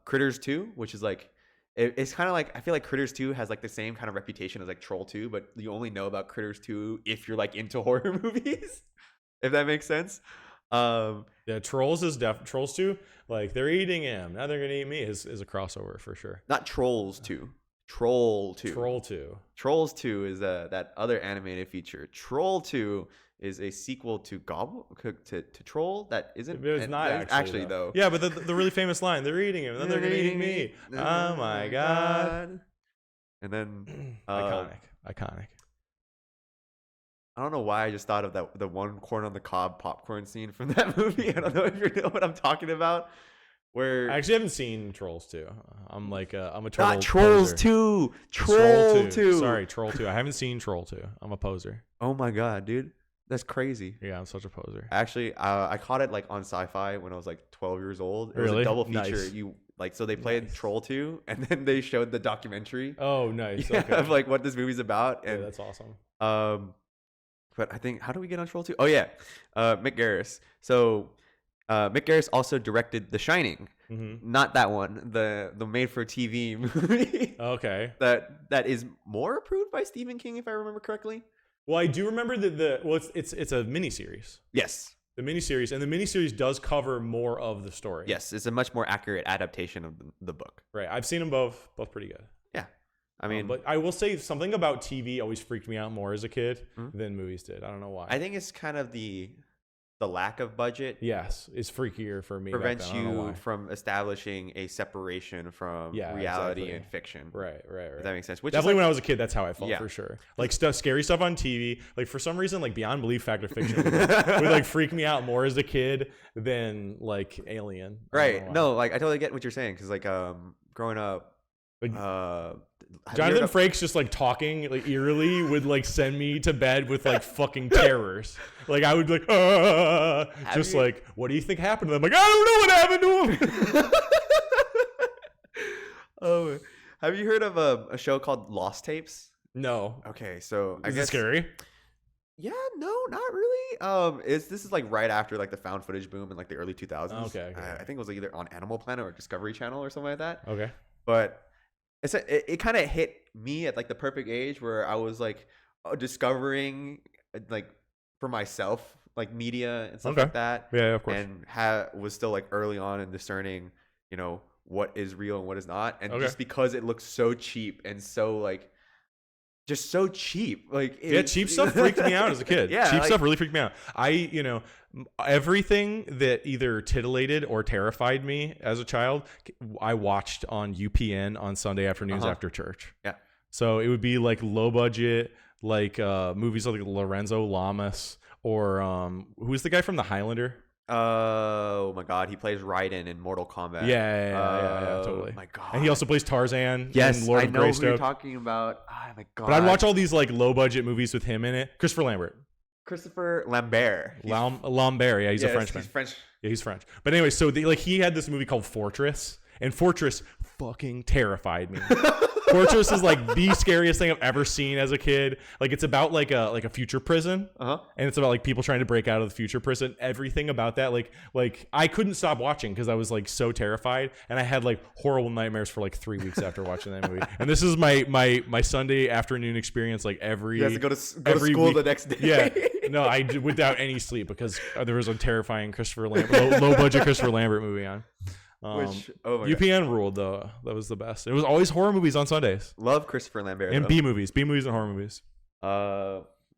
Critters 2, which is like it's kind of like I feel like Critters 2 has like the same kind of reputation as like Troll 2, but you only know about Critters 2 if you're like into horror movies, if that makes sense. Yeah, Trolls 2, like they're eating him, now they're gonna eat me is a crossover for sure. Not Trolls 2. Troll 2. Trolls 2 is that other animated feature. Troll 2 is a sequel to Troll that isn't. It's not actually though. Yeah, but the really famous line, they're eating him, then they're gonna eat me. Oh my god. And then iconic. I don't know why I just thought of the one corn on the cob popcorn scene from that movie. I don't know if you know what I'm talking about. Where I actually haven't seen Trolls 2. I'm a total not Trolls poser. 2. Troll 2. Sorry, Troll 2. I haven't seen Troll 2. I'm a poser. Oh my god, dude. That's crazy. Yeah, I'm such a poser. Actually, I caught it like on Sci-Fi when I was like 12 years old. It was a double feature. Nice. So they played Troll 2 and then they showed the documentary. Oh, nice. Yeah, okay. Of like what this movie's about. And yeah, that's awesome. But I think, how do we get on Troll 2? Oh yeah, Mick Garris. So Mick Garris also directed The Shining. Mm-hmm. Not that one, the made-for-TV movie. Okay. That is more approved by Stephen King, if I remember correctly. Well, I do remember that it's a miniseries. Yes. The miniseries, and the miniseries does cover more of the story. Yes, it's a much more accurate adaptation of the book. Right. I've seen them both pretty good. Yeah. I mean, but I will say something about TV always freaked me out more as a kid than movies did. I don't know why. I think it's kind of the lack of budget. Yes, is freakier for me. Prevents you from establishing a separation from reality and fiction. Right. If that makes sense. Which definitely when I was a kid, that's how I felt for sure. Like scary stuff on TV. Like for some reason, like beyond belief fact of fiction would like freak me out more as a kid than like Alien. Right. No, like I totally get what you're saying because like growing up. Like, Jonathan Frakes just like talking like eerily would like send me to bed with like fucking terrors. Like I would be like, just like, what do you think happened to them? Like, I don't know what happened to them. Oh, have you heard of a show called Lost Tapes? No. Okay, so I guess it scary? Yeah, no, not really. This is like right after like the found footage boom in like the early 2000s. Okay. I think it was like either on Animal Planet or Discovery Channel or something like that. Okay. But it kind of hit me at like the perfect age where I was like discovering like for myself like media and stuff like that. Yeah, of course. And was still like early on in discerning, you know, what is real and what is not. And just because it looks so cheap and so like just so cheap. Like cheap stuff freaked me out as a kid. Cheap stuff really freaked me out. Everything that either titillated or terrified me as a child, I watched on UPN on Sunday afternoons after church. Yeah. So it would be like low budget, like movies like Lorenzo Lamas or who's the guy from The Highlander? Oh my God, he plays Raiden in Mortal Kombat. Yeah, totally. Oh my God. And he also plays Tarzan. Yes, in Lord I of know Greystoke. who you're talking about. Oh my God. But I'd watch all these like low budget movies with him in it. Christopher Lambert. Lambert. Yeah, he's a Frenchman. He's French. Yeah, he's French. But anyway, so he had this movie called Fortress, and Fortress fucking terrified me. Fortress is like the scariest thing I've ever seen as a kid. Like it's about like a future prison, and it's about like people trying to break out of the future prison. Everything about that, like I couldn't stop watching because I was like so terrified, and I had like horrible nightmares for like 3 weeks after watching that movie. And this is my Sunday afternoon experience. Like you have to go to school week. The next day. Yeah, no, I did without any sleep because there was a terrifying Christopher Lambert, low budget Christopher Lambert movie on. UPN ruled though. That was the best. It was always horror movies on Sundays. Love Christopher Lambert and B movies and horror movies.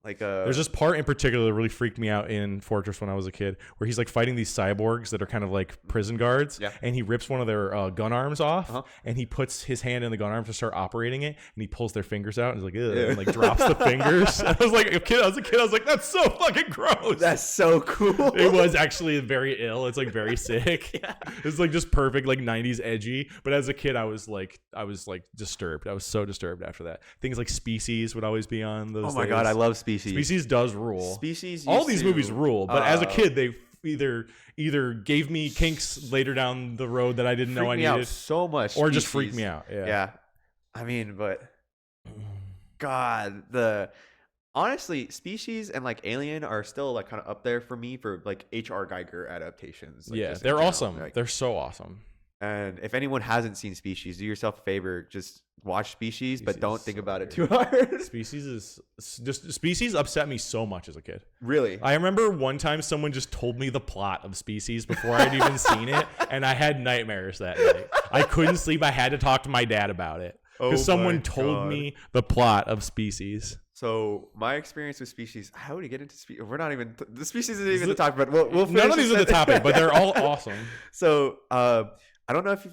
There's this part in particular that really freaked me out in Fortress when I was a kid, where he's like fighting these cyborgs that are kind of like prison guards, and he rips one of their gun arms off, and he puts his hand in the gun arm to start operating it, and he pulls their fingers out, and he's like, and like drops the fingers. And I was like, I was like, that's so fucking gross. That's so cool. It was actually very ill. It's like very sick. It's like just perfect, like 90s edgy. But as a kid, I was like disturbed. I was so disturbed after that. Things like Species would always be on those. Oh my God, I love Species. Species does rule. Species. All these movies rule, but as a kid, they either gave me kinks later down the road that I didn't know I needed out so much, or just freaked me out. Yeah. I mean, but God, honestly, Species and like Alien are still like kind of up there for me for like H.R. Geiger adaptations. Like, they're awesome. Like, they're so awesome. And if anyone hasn't seen Species, do yourself a favor, just watch Species, but don't think about it too hard. Species upset me so much as a kid. Really? I remember one time someone just told me the plot of Species before I'd even seen it, and I had nightmares that night. I couldn't sleep. I had to talk to my dad about it because someone told me the plot of Species. So my experience with Species, how would you get into Species? We're not even the Species isn't even the topic, but we'll none of these are the topic, but they're all awesome. So I don't know if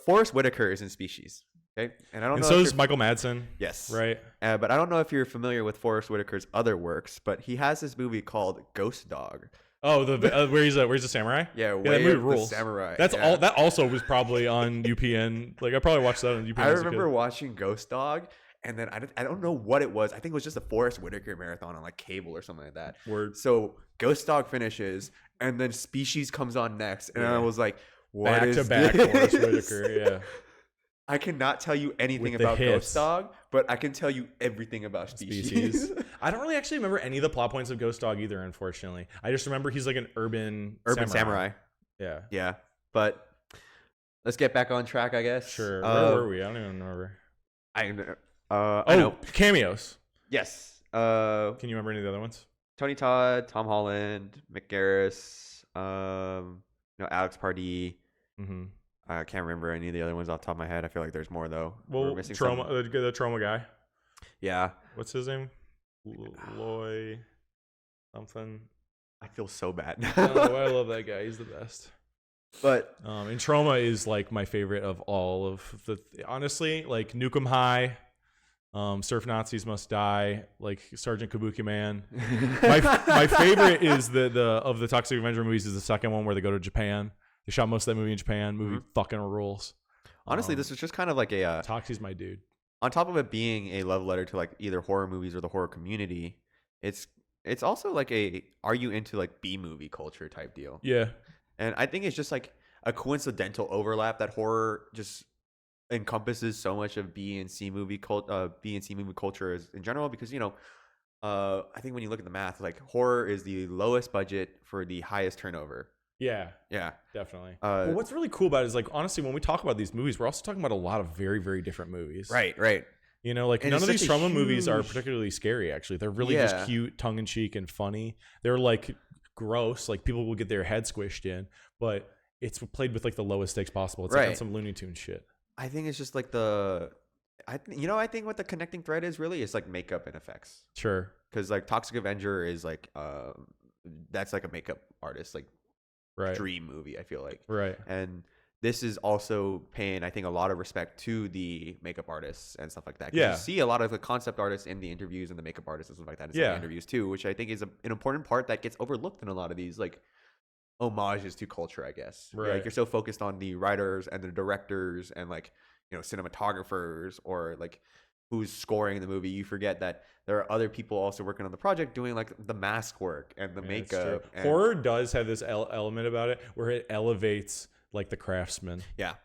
Forrest Whitaker is in Species, okay, and I don't know. So is Michael Madsen. Yes, right. But I don't know if you're familiar with Forrest Whitaker's other works, but he has this movie called Ghost Dog. Oh, where's the samurai? Yeah, that movie rules. The samurai. That's all. That also was probably on UPN. Like I probably watched that on UPN. I remember watching Ghost Dog. And then I don't know what it was. I think it was just a Forrest Whitaker marathon on like cable or something like that. Word. So Ghost Dog finishes, and then Species comes on next, and I was like, "What back is to back this? Forrest Whitaker?" Yeah. I cannot tell you anything about Ghost Dog, but I can tell you everything about Species. I don't really actually remember any of the plot points of Ghost Dog either. Unfortunately, I just remember he's like an urban samurai. Yeah. Yeah. But let's get back on track, I guess. Sure. Where were we? I don't even remember. I know. Cameos. Yes. Can you remember any of the other ones? Tony Todd, Tom Holland, Mick Garris, Alex Pardee. Mm-hmm. I can't remember any of the other ones off the top of my head. I feel like there's more though. Well, We're missing Trauma, some. the Trauma guy. Yeah. What's his name? Loy something. I feel so bad. I love that guy. He's the best. But and Trauma is like my favorite of all of the. Honestly, like Nuke 'Em High, Surf Nazis Must Die, like Sergeant Kabuki Man. My favorite is the of the Toxic Avenger movies is the second one where they go to Japan. They shot most of that movie in Japan. Movie fucking rules. Honestly, this was just kind of like a Toxie's my dude. On top of it being a love letter to like either horror movies or the horror community, it's also like a are you into like B movie culture type deal. Yeah. And I think it's just like a coincidental overlap that horror just encompasses so much of B and C movie culture in general, because I think when you look at the math, like horror is the lowest budget for the highest turnover. Yeah, definitely. Well, what's really cool about it is, like, honestly, when we talk about these movies, we're also talking about a lot of very, very different movies. Right. Like, none of these trauma movies are particularly scary, actually. They're really just cute, tongue-in-cheek, and funny. They're, like, gross. Like, people will get their head squished in, but it's played with, like, the lowest stakes possible. It's like on some Looney Tunes shit. I think it's just like I think what the connecting thread is really is, like, makeup and effects. Sure. Because, like, Toxic Avenger is, like, that's, like, a makeup artist, like, dream movie, I feel like. Right. And this is also paying, I think, a lot of respect to the makeup artists and stuff like that. Yeah. You see a lot of the concept artists in the interviews and the makeup artists and stuff like that in the interviews too, which I think is an important part that gets overlooked in a lot of these, like, homages to culture, I guess. Right. Like, you're so focused on the writers and the directors and, like, cinematographers or, like, who's scoring the movie, you forget that there are other people also working on the project doing, like, the mask work and the makeup. And horror does have this element about it where it elevates, like, the craftsman. Yeah.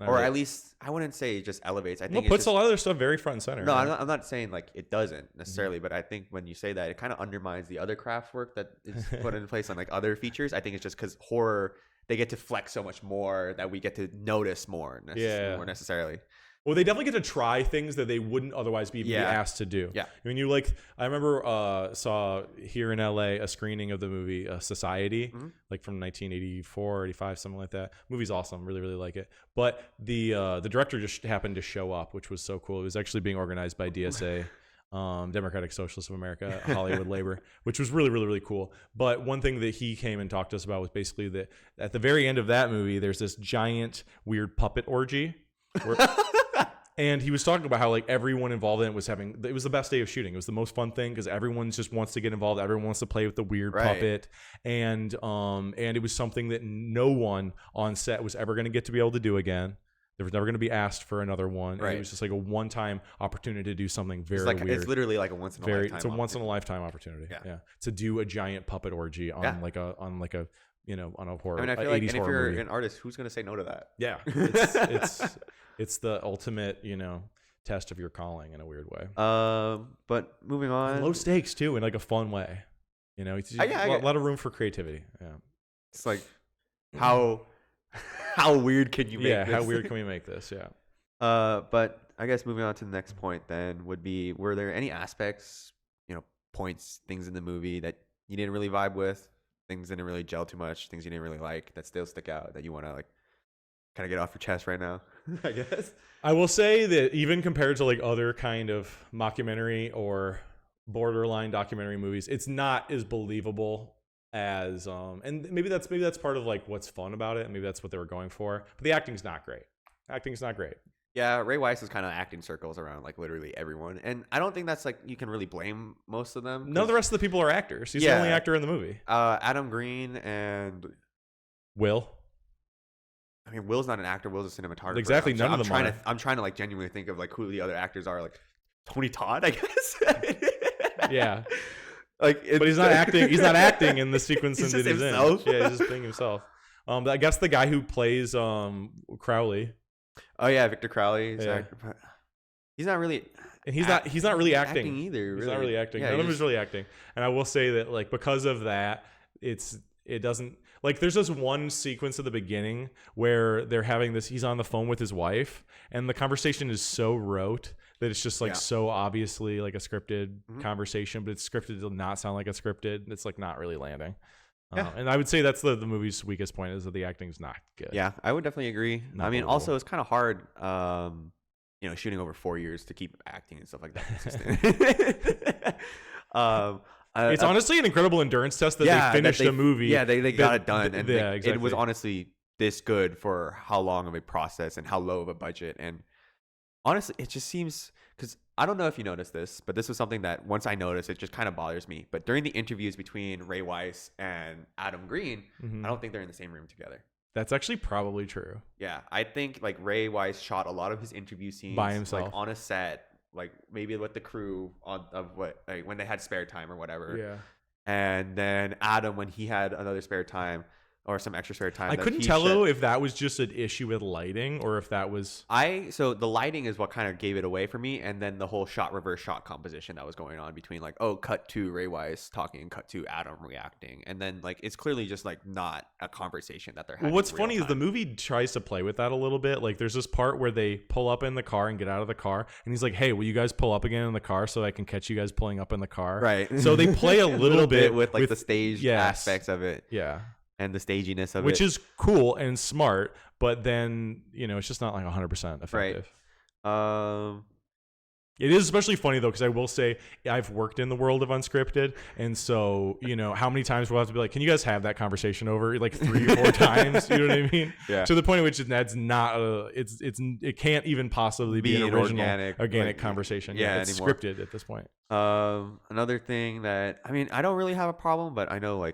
Or at least, I wouldn't say it just elevates. I think it puts a lot of their stuff very front and center. No, I'm not saying, like, it doesn't necessarily, but I think when you say that, it kind of undermines the other craft work that is put in place on, like, other features. I think it's just because horror, they get to flex so much more that we get to notice more necessarily. Well, they definitely get to try things that they wouldn't otherwise be asked to do. Yeah. I mean, I remember saw here in LA a screening of the movie Society, like from 1984, 85, something like that. Movie's awesome. Really, really like it. But the director just happened to show up, which was so cool. It was actually being organized by DSA, Democratic Socialists of America, Hollywood Labor, which was really, really, really cool. But one thing that he came and talked to us about was basically that at the very end of that movie, there's this giant weird puppet orgy. And he was talking about how, like, everyone involved in it was the best day of shooting. It was the most fun thing because everyone just wants to get involved. Everyone wants to play with the weird puppet. And it was something that no one on set was ever going to get to be able to do again. There was never going to be asked for another one. Right. It was just like a one-time opportunity to do something very weird. It's literally like a once-in-a-lifetime. It's a once-in-a-lifetime opportunity. Yeah. To do a giant puppet orgy on a horror. I mean, I feel like, and if you're an artist, who's going to say no to that? Yeah, it's the ultimate, test of your calling in a weird way. But moving on, and low stakes too, in like a fun way. It's a lot of room for creativity. Yeah, it's like how weird can you make? Yeah, this? How weird can we make this? Yeah. But I guess moving on to the next point then would be: were there any aspects, points, things in the movie that you didn't really vibe with? Things didn't really gel too much, things you didn't really like that still stick out that you want to, like, kind of get off your chest right now? I guess I will say that even compared to, like, other kind of mockumentary or borderline documentary movies, it's not as believable as and maybe that's part of, like, what's fun about it, and maybe that's what they were going for, but the acting's not great. Yeah, Ray Weiss is kind of acting circles around, like, literally everyone. And I don't think that's, like, you can really blame most of them. None of the rest of the people are actors. He's the only actor in the movie. Adam Green and Will. I mean, Will's not an actor. Will's a cinematographer. Exactly. None of them are. I'm trying to, like, genuinely think of, like, who the other actors are. Like, Tony Todd, I guess. Yeah. But he's not acting. He's not acting in the sequence that he's himself. in. Yeah, he's just being himself. I guess the guy who plays Crowley. Oh yeah, Victor Crowley. Yeah. He's not really, and he's not really acting either. He's not really acting. None of him is really acting. And I will say that, like, because of that, it doesn't, Like there's this one sequence at the beginning where they're having this, he's on the phone with his wife and the conversation is so rote that it's just like so obviously like a scripted conversation, but it's scripted to not sound like a scripted. It's like not really landing. And I would say that's the movie's weakest point is that the acting is not good. Yeah, I would definitely agree. I mean, also it's kind of hard, shooting over 4 years to keep acting and stuff like that consistent. It's honestly an incredible endurance test that they finished a movie. Yeah, they got it done. And exactly. It was honestly this good for how long of a process and how low of a budget. And honestly, it just seems, because I don't know if you noticed this, but this was something that once I noticed, it just kind of bothers me. But during the interviews between Ray Wise and Adam Green, I don't think they're in the same room together. That's actually probably true. Yeah, I think like Ray Wise shot a lot of his interview scenes by himself, like on a set, like maybe with the crew when they had spare time or whatever. Yeah. And then Adam, when he had another spare time or some extra spare time, I couldn't tell though if that was just an issue with lighting or if that was so the lighting is what kind of gave it away for me, and then the whole reverse shot composition that was going on between like cut to Ray Wise talking and cut to Adam reacting, and then like it's clearly just like not a conversation that they're having. Well, what's funny is the movie tries to play with that a little bit. Like there's this part where they pull up in the car and get out of the car, and he's like, "Hey, will you guys pull up again in the car so I can catch you guys pulling up in the car?" Right. So they play a little bit with like the staged aspects of it. Yeah. And the staginess of which is cool and smart, but then it's just not like 100% effective. Right. It is especially funny though, because I will say I've worked in the world of unscripted, and so how many times we'll have to be like, "Can you guys have that conversation over?" Like 3 or 4 times. You know what I mean? Yeah. To the point at which that's not it can't even possibly be an original organic conversation. Yeah, it's anymore. Scripted at this point. Another thing that I don't really have a problem, but I know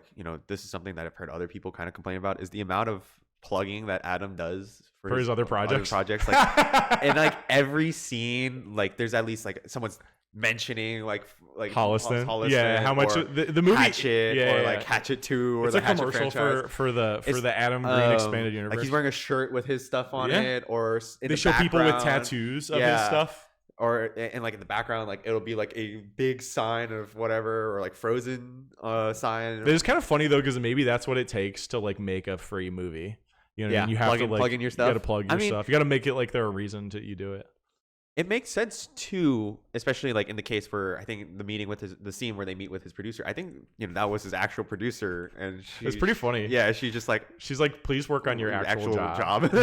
this is something that I've heard other people kind of complain about is the amount of plugging that Adam does for his other projects. Like and like every scene, like there's at least like someone's mentioning like Holliston. Yeah, how much the movie Hatchet or like Hatchet 2 or it's the a Hatchet commercial franchise. for the Adam Green expanded universe. Like he's wearing a shirt with his stuff on it, or they show people with tattoos of his stuff. Or and like in the background, like it'll be like a big sign of whatever, or like Frozen sign. It's kind of funny though, because maybe that's what it takes to like make a free movie. You know, you have to like plug in your stuff. You got to plug your stuff. You got to make it like there a reason to you do it. It makes sense too, especially like in the case where I think the meeting with the scene where they meet with his producer. I think that was his actual producer, and it's pretty funny. Yeah, she's like, please work on your actual job.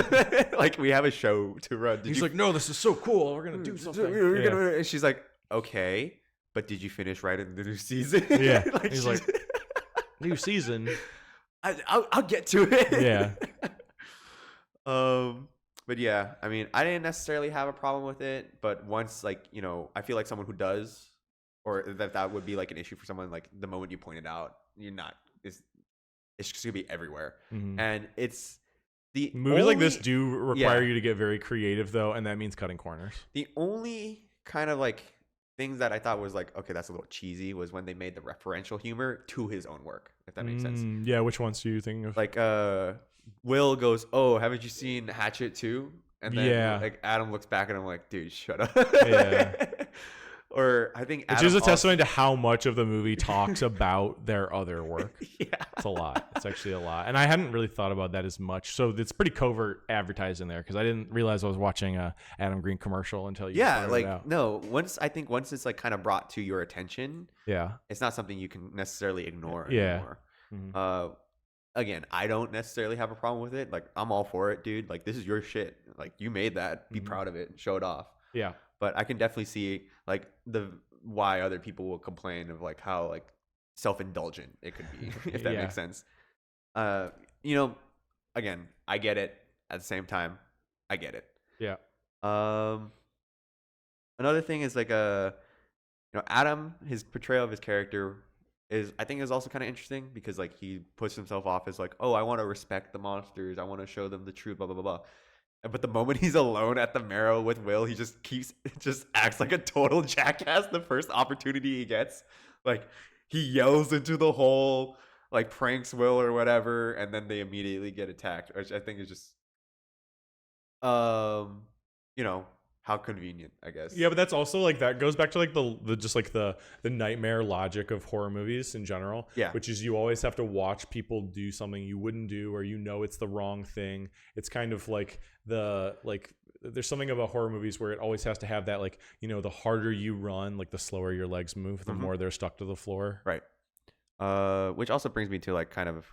Like we have a show to run. He's like, no, this is so cool. We're gonna do something. And she's like, okay, but did you finish writing the new season? Yeah. He's like, new season. I'll get to it. Yeah. But yeah, I mean, I didn't necessarily have a problem with it, but once I feel like someone who does, or that would be like an issue for someone, like the moment you pointed out, it's just gonna be everywhere. And it's the movies like this do require you to get very creative though, and that means cutting corners. The only kind of like things that I thought was like, okay, that's a little cheesy, was when they made the referential humor to his own work, if that makes sense. Yeah, which ones do you think of? Like Will goes, "Oh, haven't you seen Hatchet 2?" And then like Adam looks back at him like, "Dude, shut up." Yeah. Or I think Adam is a testament to how much of the movie talks about their other work. Yeah. It's a lot. It's actually a lot. And I hadn't really thought about that as much. So it's pretty covert advertising there, because I didn't realize I was watching a Adam Green commercial until you pointed it out. No, once it's like kind of brought to your attention, it's not something you can necessarily ignore anymore. Again, I don't necessarily have a problem with it. Like, I'm all for it, dude. Like, this is your shit. Like, you made that. Be proud of it. Show it off. Yeah. But I can definitely see like why other people will complain of like how like self-indulgent it could be, if that makes sense. Again, I get it. At the same time, I get it. Yeah. Another thing is like Adam, his portrayal of his character is also kind of interesting, because like he puts himself off as like, oh, I want to respect the monsters, I want to show them the truth, blah blah blah blah. But the moment he's alone at the Marrow with Will, he just acts like a total jackass the first opportunity he gets. Like he yells into the hole, like pranks Will or whatever, and then they immediately get attacked, which I think is just how convenient, I guess. Yeah, but that's also like that goes back to like the just like the nightmare logic of horror movies in general. Yeah. Which is you always have to watch people do something you wouldn't do, or it's the wrong thing. It's kind of like there's something about horror movies where it always has to have that like, the harder you run, like the slower your legs move, the more they're stuck to the floor. Right. Which also brings me to like kind of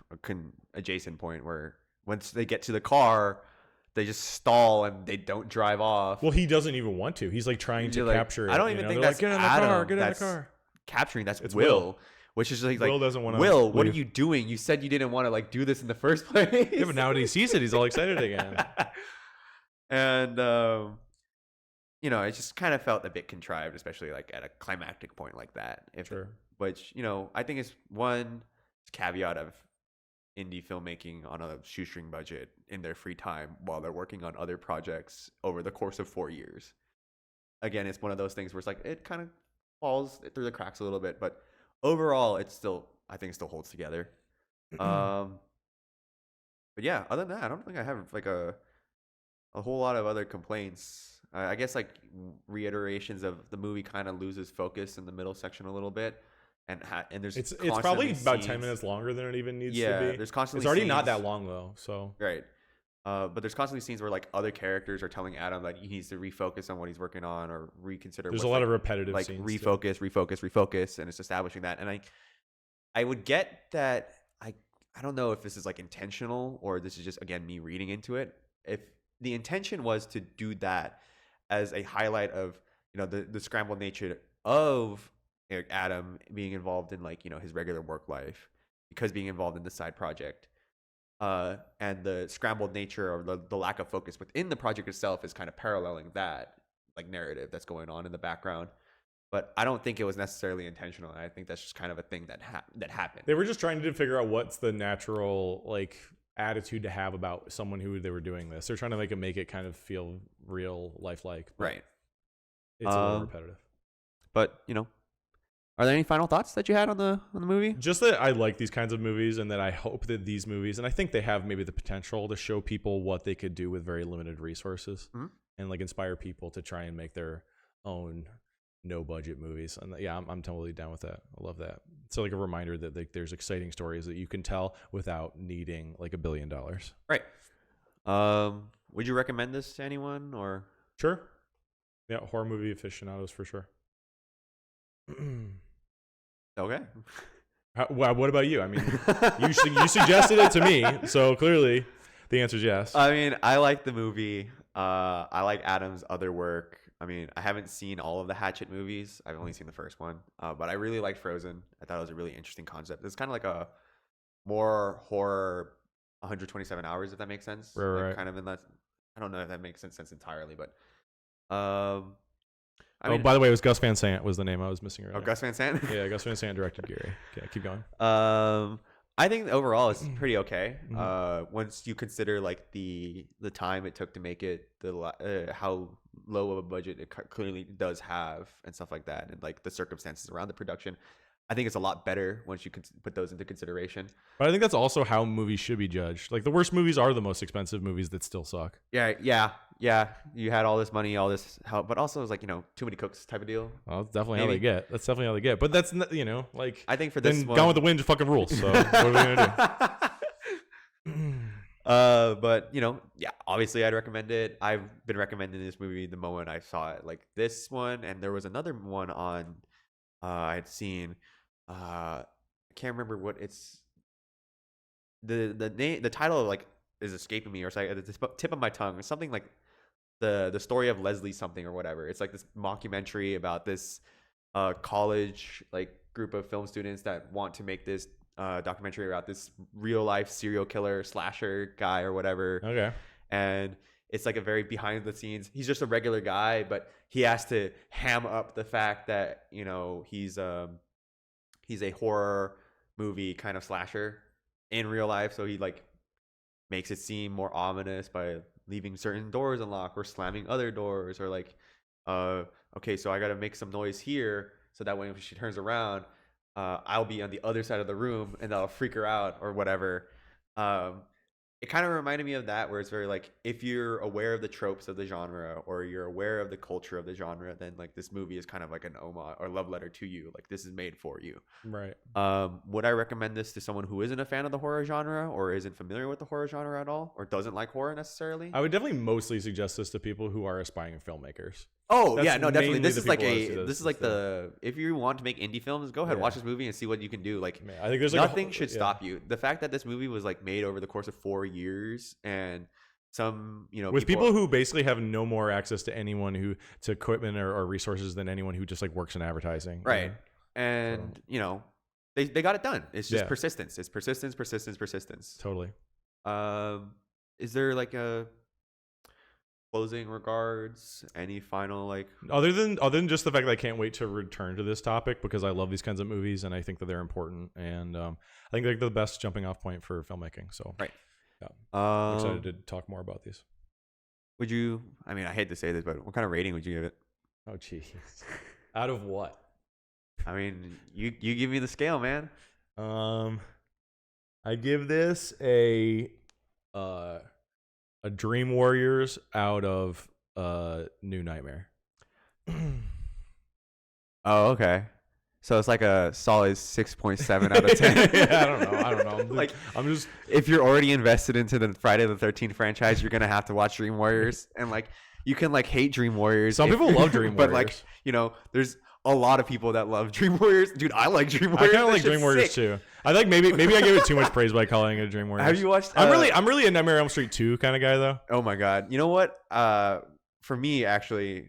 adjacent point where once they get to the car, they just stall and they don't drive off. Well, he doesn't even want to. He's like trying to capture it. I don't even think that's get in the Adam, car. Get in the car. Capturing it's Will. Will, which is like Will doesn't want to. Will, what are you doing? You said you didn't want to like do this in the first place. Yeah, but now when he sees it, he's all excited again. And it just kind of felt a bit contrived, especially like at a climactic point like that. Sure. Which I think is one caveat of indie filmmaking on a shoestring budget in their free time while they're working on other projects over the course of 4 years. Again, it's one of those things where it's like it kind of falls through the cracks a little bit, but overall I think it still holds together. But yeah, other than that, I don't think I have like a whole lot of other complaints. I guess like reiterations of the movie kind of loses focus in the middle section a little bit. And there's it's probably about 10 minutes longer than it even needs to be. There's constantly it's already scenes, not that long though, so right. But there's constantly scenes where like other characters are telling Adam that he needs to refocus on what he's working on or reconsider. There's a lot of repetitive like scenes refocus, and it's establishing that. And I would get that. I don't know if this is like intentional or this is just again me reading into it. If the intention was to do that as a highlight of the scrambled nature of Adam being involved in like his regular work life because being involved in the side project and the scrambled nature or the lack of focus within the project itself is kind of paralleling that like narrative that's going on in the background, but I don't think it was necessarily intentional. I think that's just kind of a thing that happened. They were just trying to figure out what's the natural like attitude to have about someone who they were doing this. They're trying to make it kind of feel real lifelike, right? It's a little repetitive, but are there any final thoughts that you had on the movie? Just that I like these kinds of movies, and that I hope that these movies, and I think they have maybe the potential to show people what they could do with very limited resources, and like inspire people to try and make their own no budget movies. And yeah, I'm totally down with that. I love that. It's like a reminder that like there's exciting stories that you can tell without needing like $1 billion. Right. Would you recommend this to anyone or? Sure. Yeah, horror movie aficionados for sure. Okay. What about you? I mean, you suggested it to me, so clearly the answer is yes. I mean, I like the movie. I like Adam's other work. I mean, I haven't seen all of the Hatchet movies. I've only seen the first one, but I really liked Frozen. I thought it was a really interesting concept. It's kind of like a more horror 127 hours, if that makes sense. Right. Kind of in that. I don't know if that makes sense entirely, but I mean, by the way, it was Gus Van Sant was the name I was missing earlier. Oh, Gus Van Sant? Yeah, Gus Van Sant directed Gary. Okay, keep going. I think overall it's pretty okay. Once you consider like the time it took to make it, how low of a budget it clearly does have and stuff like that, and like the circumstances around the production, I think it's a lot better once you can put those into consideration. But I think that's also how movies should be judged. Like the worst movies are the most expensive movies that still suck. Yeah. You had all this money, all this help, but also it's like too many cooks type of deal. Well, that's definitely how they get. That's definitely how they get. But that's like I think for this one, Gone with the Wind fucking rules. So what are we gonna do? But yeah, obviously I'd recommend it. I've been recommending this movie the moment I saw it. Like this one, and there was another one on I'd seen. I can't remember what it's. The name, the title like is escaping me, or it's like at the tip of my tongue. It's something like the story of Leslie something or whatever. It's like this mockumentary about this college like group of film students that want to make this documentary about this real life serial killer slasher guy or whatever. Okay. And it's like a very behind the scenes. He's just a regular guy, but he has to ham up the fact that he's a horror movie kind of slasher in real life. So he like makes it seem more ominous by leaving certain doors unlocked or slamming other doors, or like, okay, so I got to make some noise here so that when she turns around, I'll be on the other side of the room and that'll freak her out or whatever. it kind of reminded me of that, where it's very like, if you're aware of the tropes of the genre or you're aware of the culture of the genre, then like this movie is kind of like an homage or love letter to you. Like, this is made for you. Right. Would I recommend this to someone who isn't a fan of the horror genre or isn't familiar with the horror genre at all or doesn't like horror necessarily? I would definitely mostly suggest this to people who are aspiring filmmakers. Oh, That's yeah, no, definitely. mainly This the is like people I see this is like the, if you want to make indie films, go ahead, Yeah. watch this movie and see what you can do. Like, Man, I think there's like nothing should stop you. The fact that this movie was like made over the course of 4 years, and some, you know, with people who basically have no more access to anyone who to equipment or resources than anyone who just like works in advertising. right, You know? and So. you know, they got it done. It's just Yeah. persistence. It's persistence. Totally. Is there like a closing regards? Any final like? Other than just the fact that I can't wait to return to this topic because I love these kinds of movies and I think that they're important, and I think they're the best jumping off point for filmmaking. So Right. Yeah. I'm excited to talk more about these. Would you? I mean, I hate to say this, but what kind of rating would you give it? Oh, jeez. Out of what? I mean, you give me the scale, man. I give this a Dream Warriors out of New Nightmare. Oh, okay. So it's like a solid 6.7 out of 10. Yeah, I don't know. Like, I'm just if you're already invested into the Friday the 13th franchise, you're gonna have to watch Dream Warriors, and like, you can like hate Dream Warriors. Some people love Dream but Warriors. like, you know, there's a lot of people that love Dream Warriors. Dude, I like Dream I Warriors. kind of That like Dream shit's Warriors sick. too. I think maybe I gave it too much praise by calling it a Dream Warriors. Have you watched? I'm really a Nightmare on Elm Street 2 kind of guy though. Oh my god! You know what? For me, actually,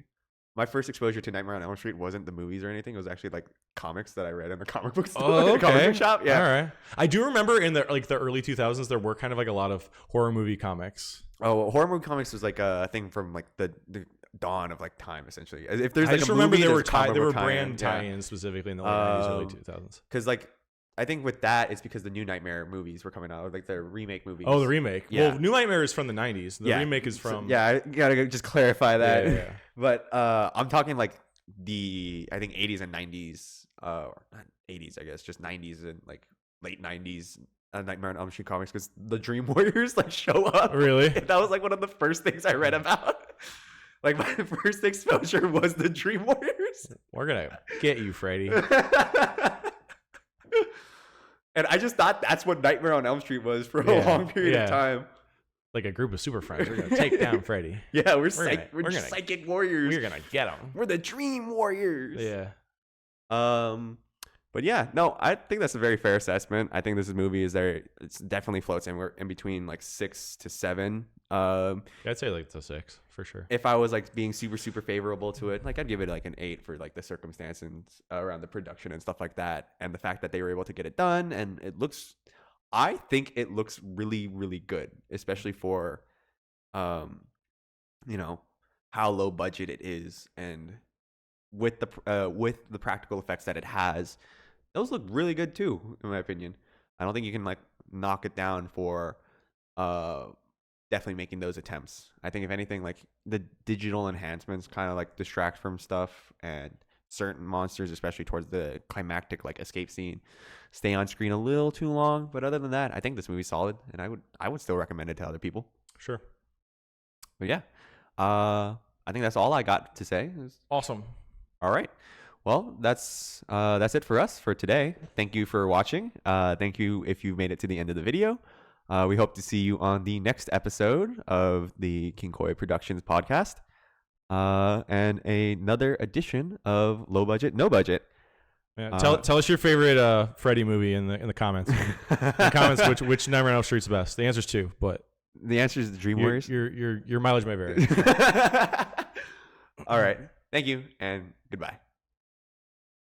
my first exposure to Nightmare on Elm Street wasn't the movies or anything. It was actually like comics that I read in the comic book store, Oh, in the comic okay. book shop. Yeah. All right. I do remember in the early 2000s there were kind of like a lot of horror movie comics. Oh, well, horror movie comics was like a thing from like the dawn of like time, essentially. If there's I like just a remember movie, there there's were a comic there were book tie-in, brand yeah. tie-ins specifically in the late 90s, early 2000s. Because like, I think with that, it's because the new Nightmare movies were coming out, like the remake movies. Oh, the remake. Yeah. Well, New Nightmare is from the 90s. The remake is from Yeah, I gotta just clarify that. Yeah. But I'm talking like I think 80s and 90s, or not 80s, I guess, just 90s and like late 90s Nightmare on Elm Street comics, because the Dream Warriors like show up. Really? That was like one of the first things I read about. Like, my first exposure was the Dream Warriors. We're gonna get you, Freddy. And I just thought that's what Nightmare on Elm Street was for a Yeah, long period yeah. of time. Like a group of super friends. We're gonna take down Freddy. Yeah, we're gonna- psychic warriors. We're gonna get him. We're the Dream Warriors. Yeah. But yeah, no, I think that's a very fair assessment. I think this movie is there. It's definitely floats in between like 6 to 7. I'd say like it's a 6 for sure. If I was like being super, super favorable to it, like I'd give it like an 8 for like the circumstances around the production and stuff like that. And the fact that they were able to get it done, and I think it looks really, really good, especially for, you know, how low budget it is, and with the practical effects that it has, those look really good too, in my opinion. I don't think you can like knock it down for definitely making those attempts. I think if anything, like the digital enhancements kind of like distract from stuff, and certain monsters, especially towards the climactic like escape scene, stay on screen a little too long. But other than that, I think this movie's solid, and I would still recommend it to other people. Sure. But yeah, I think that's all I got to say. Awesome. All right. Well, that's it for us for today. Thank you for watching. Thank you if you made it to the end of the video. We hope to see you on the next episode of the King Koi Productions podcast, and another edition of Low Budget, No Budget. Yeah, tell us your favorite Freddy movie in the comments. In the comments, which Nightmare on Elm Street's best? The answer's 2, but The answer is the Dream Warriors. Your mileage may vary. All right. Thank you and goodbye.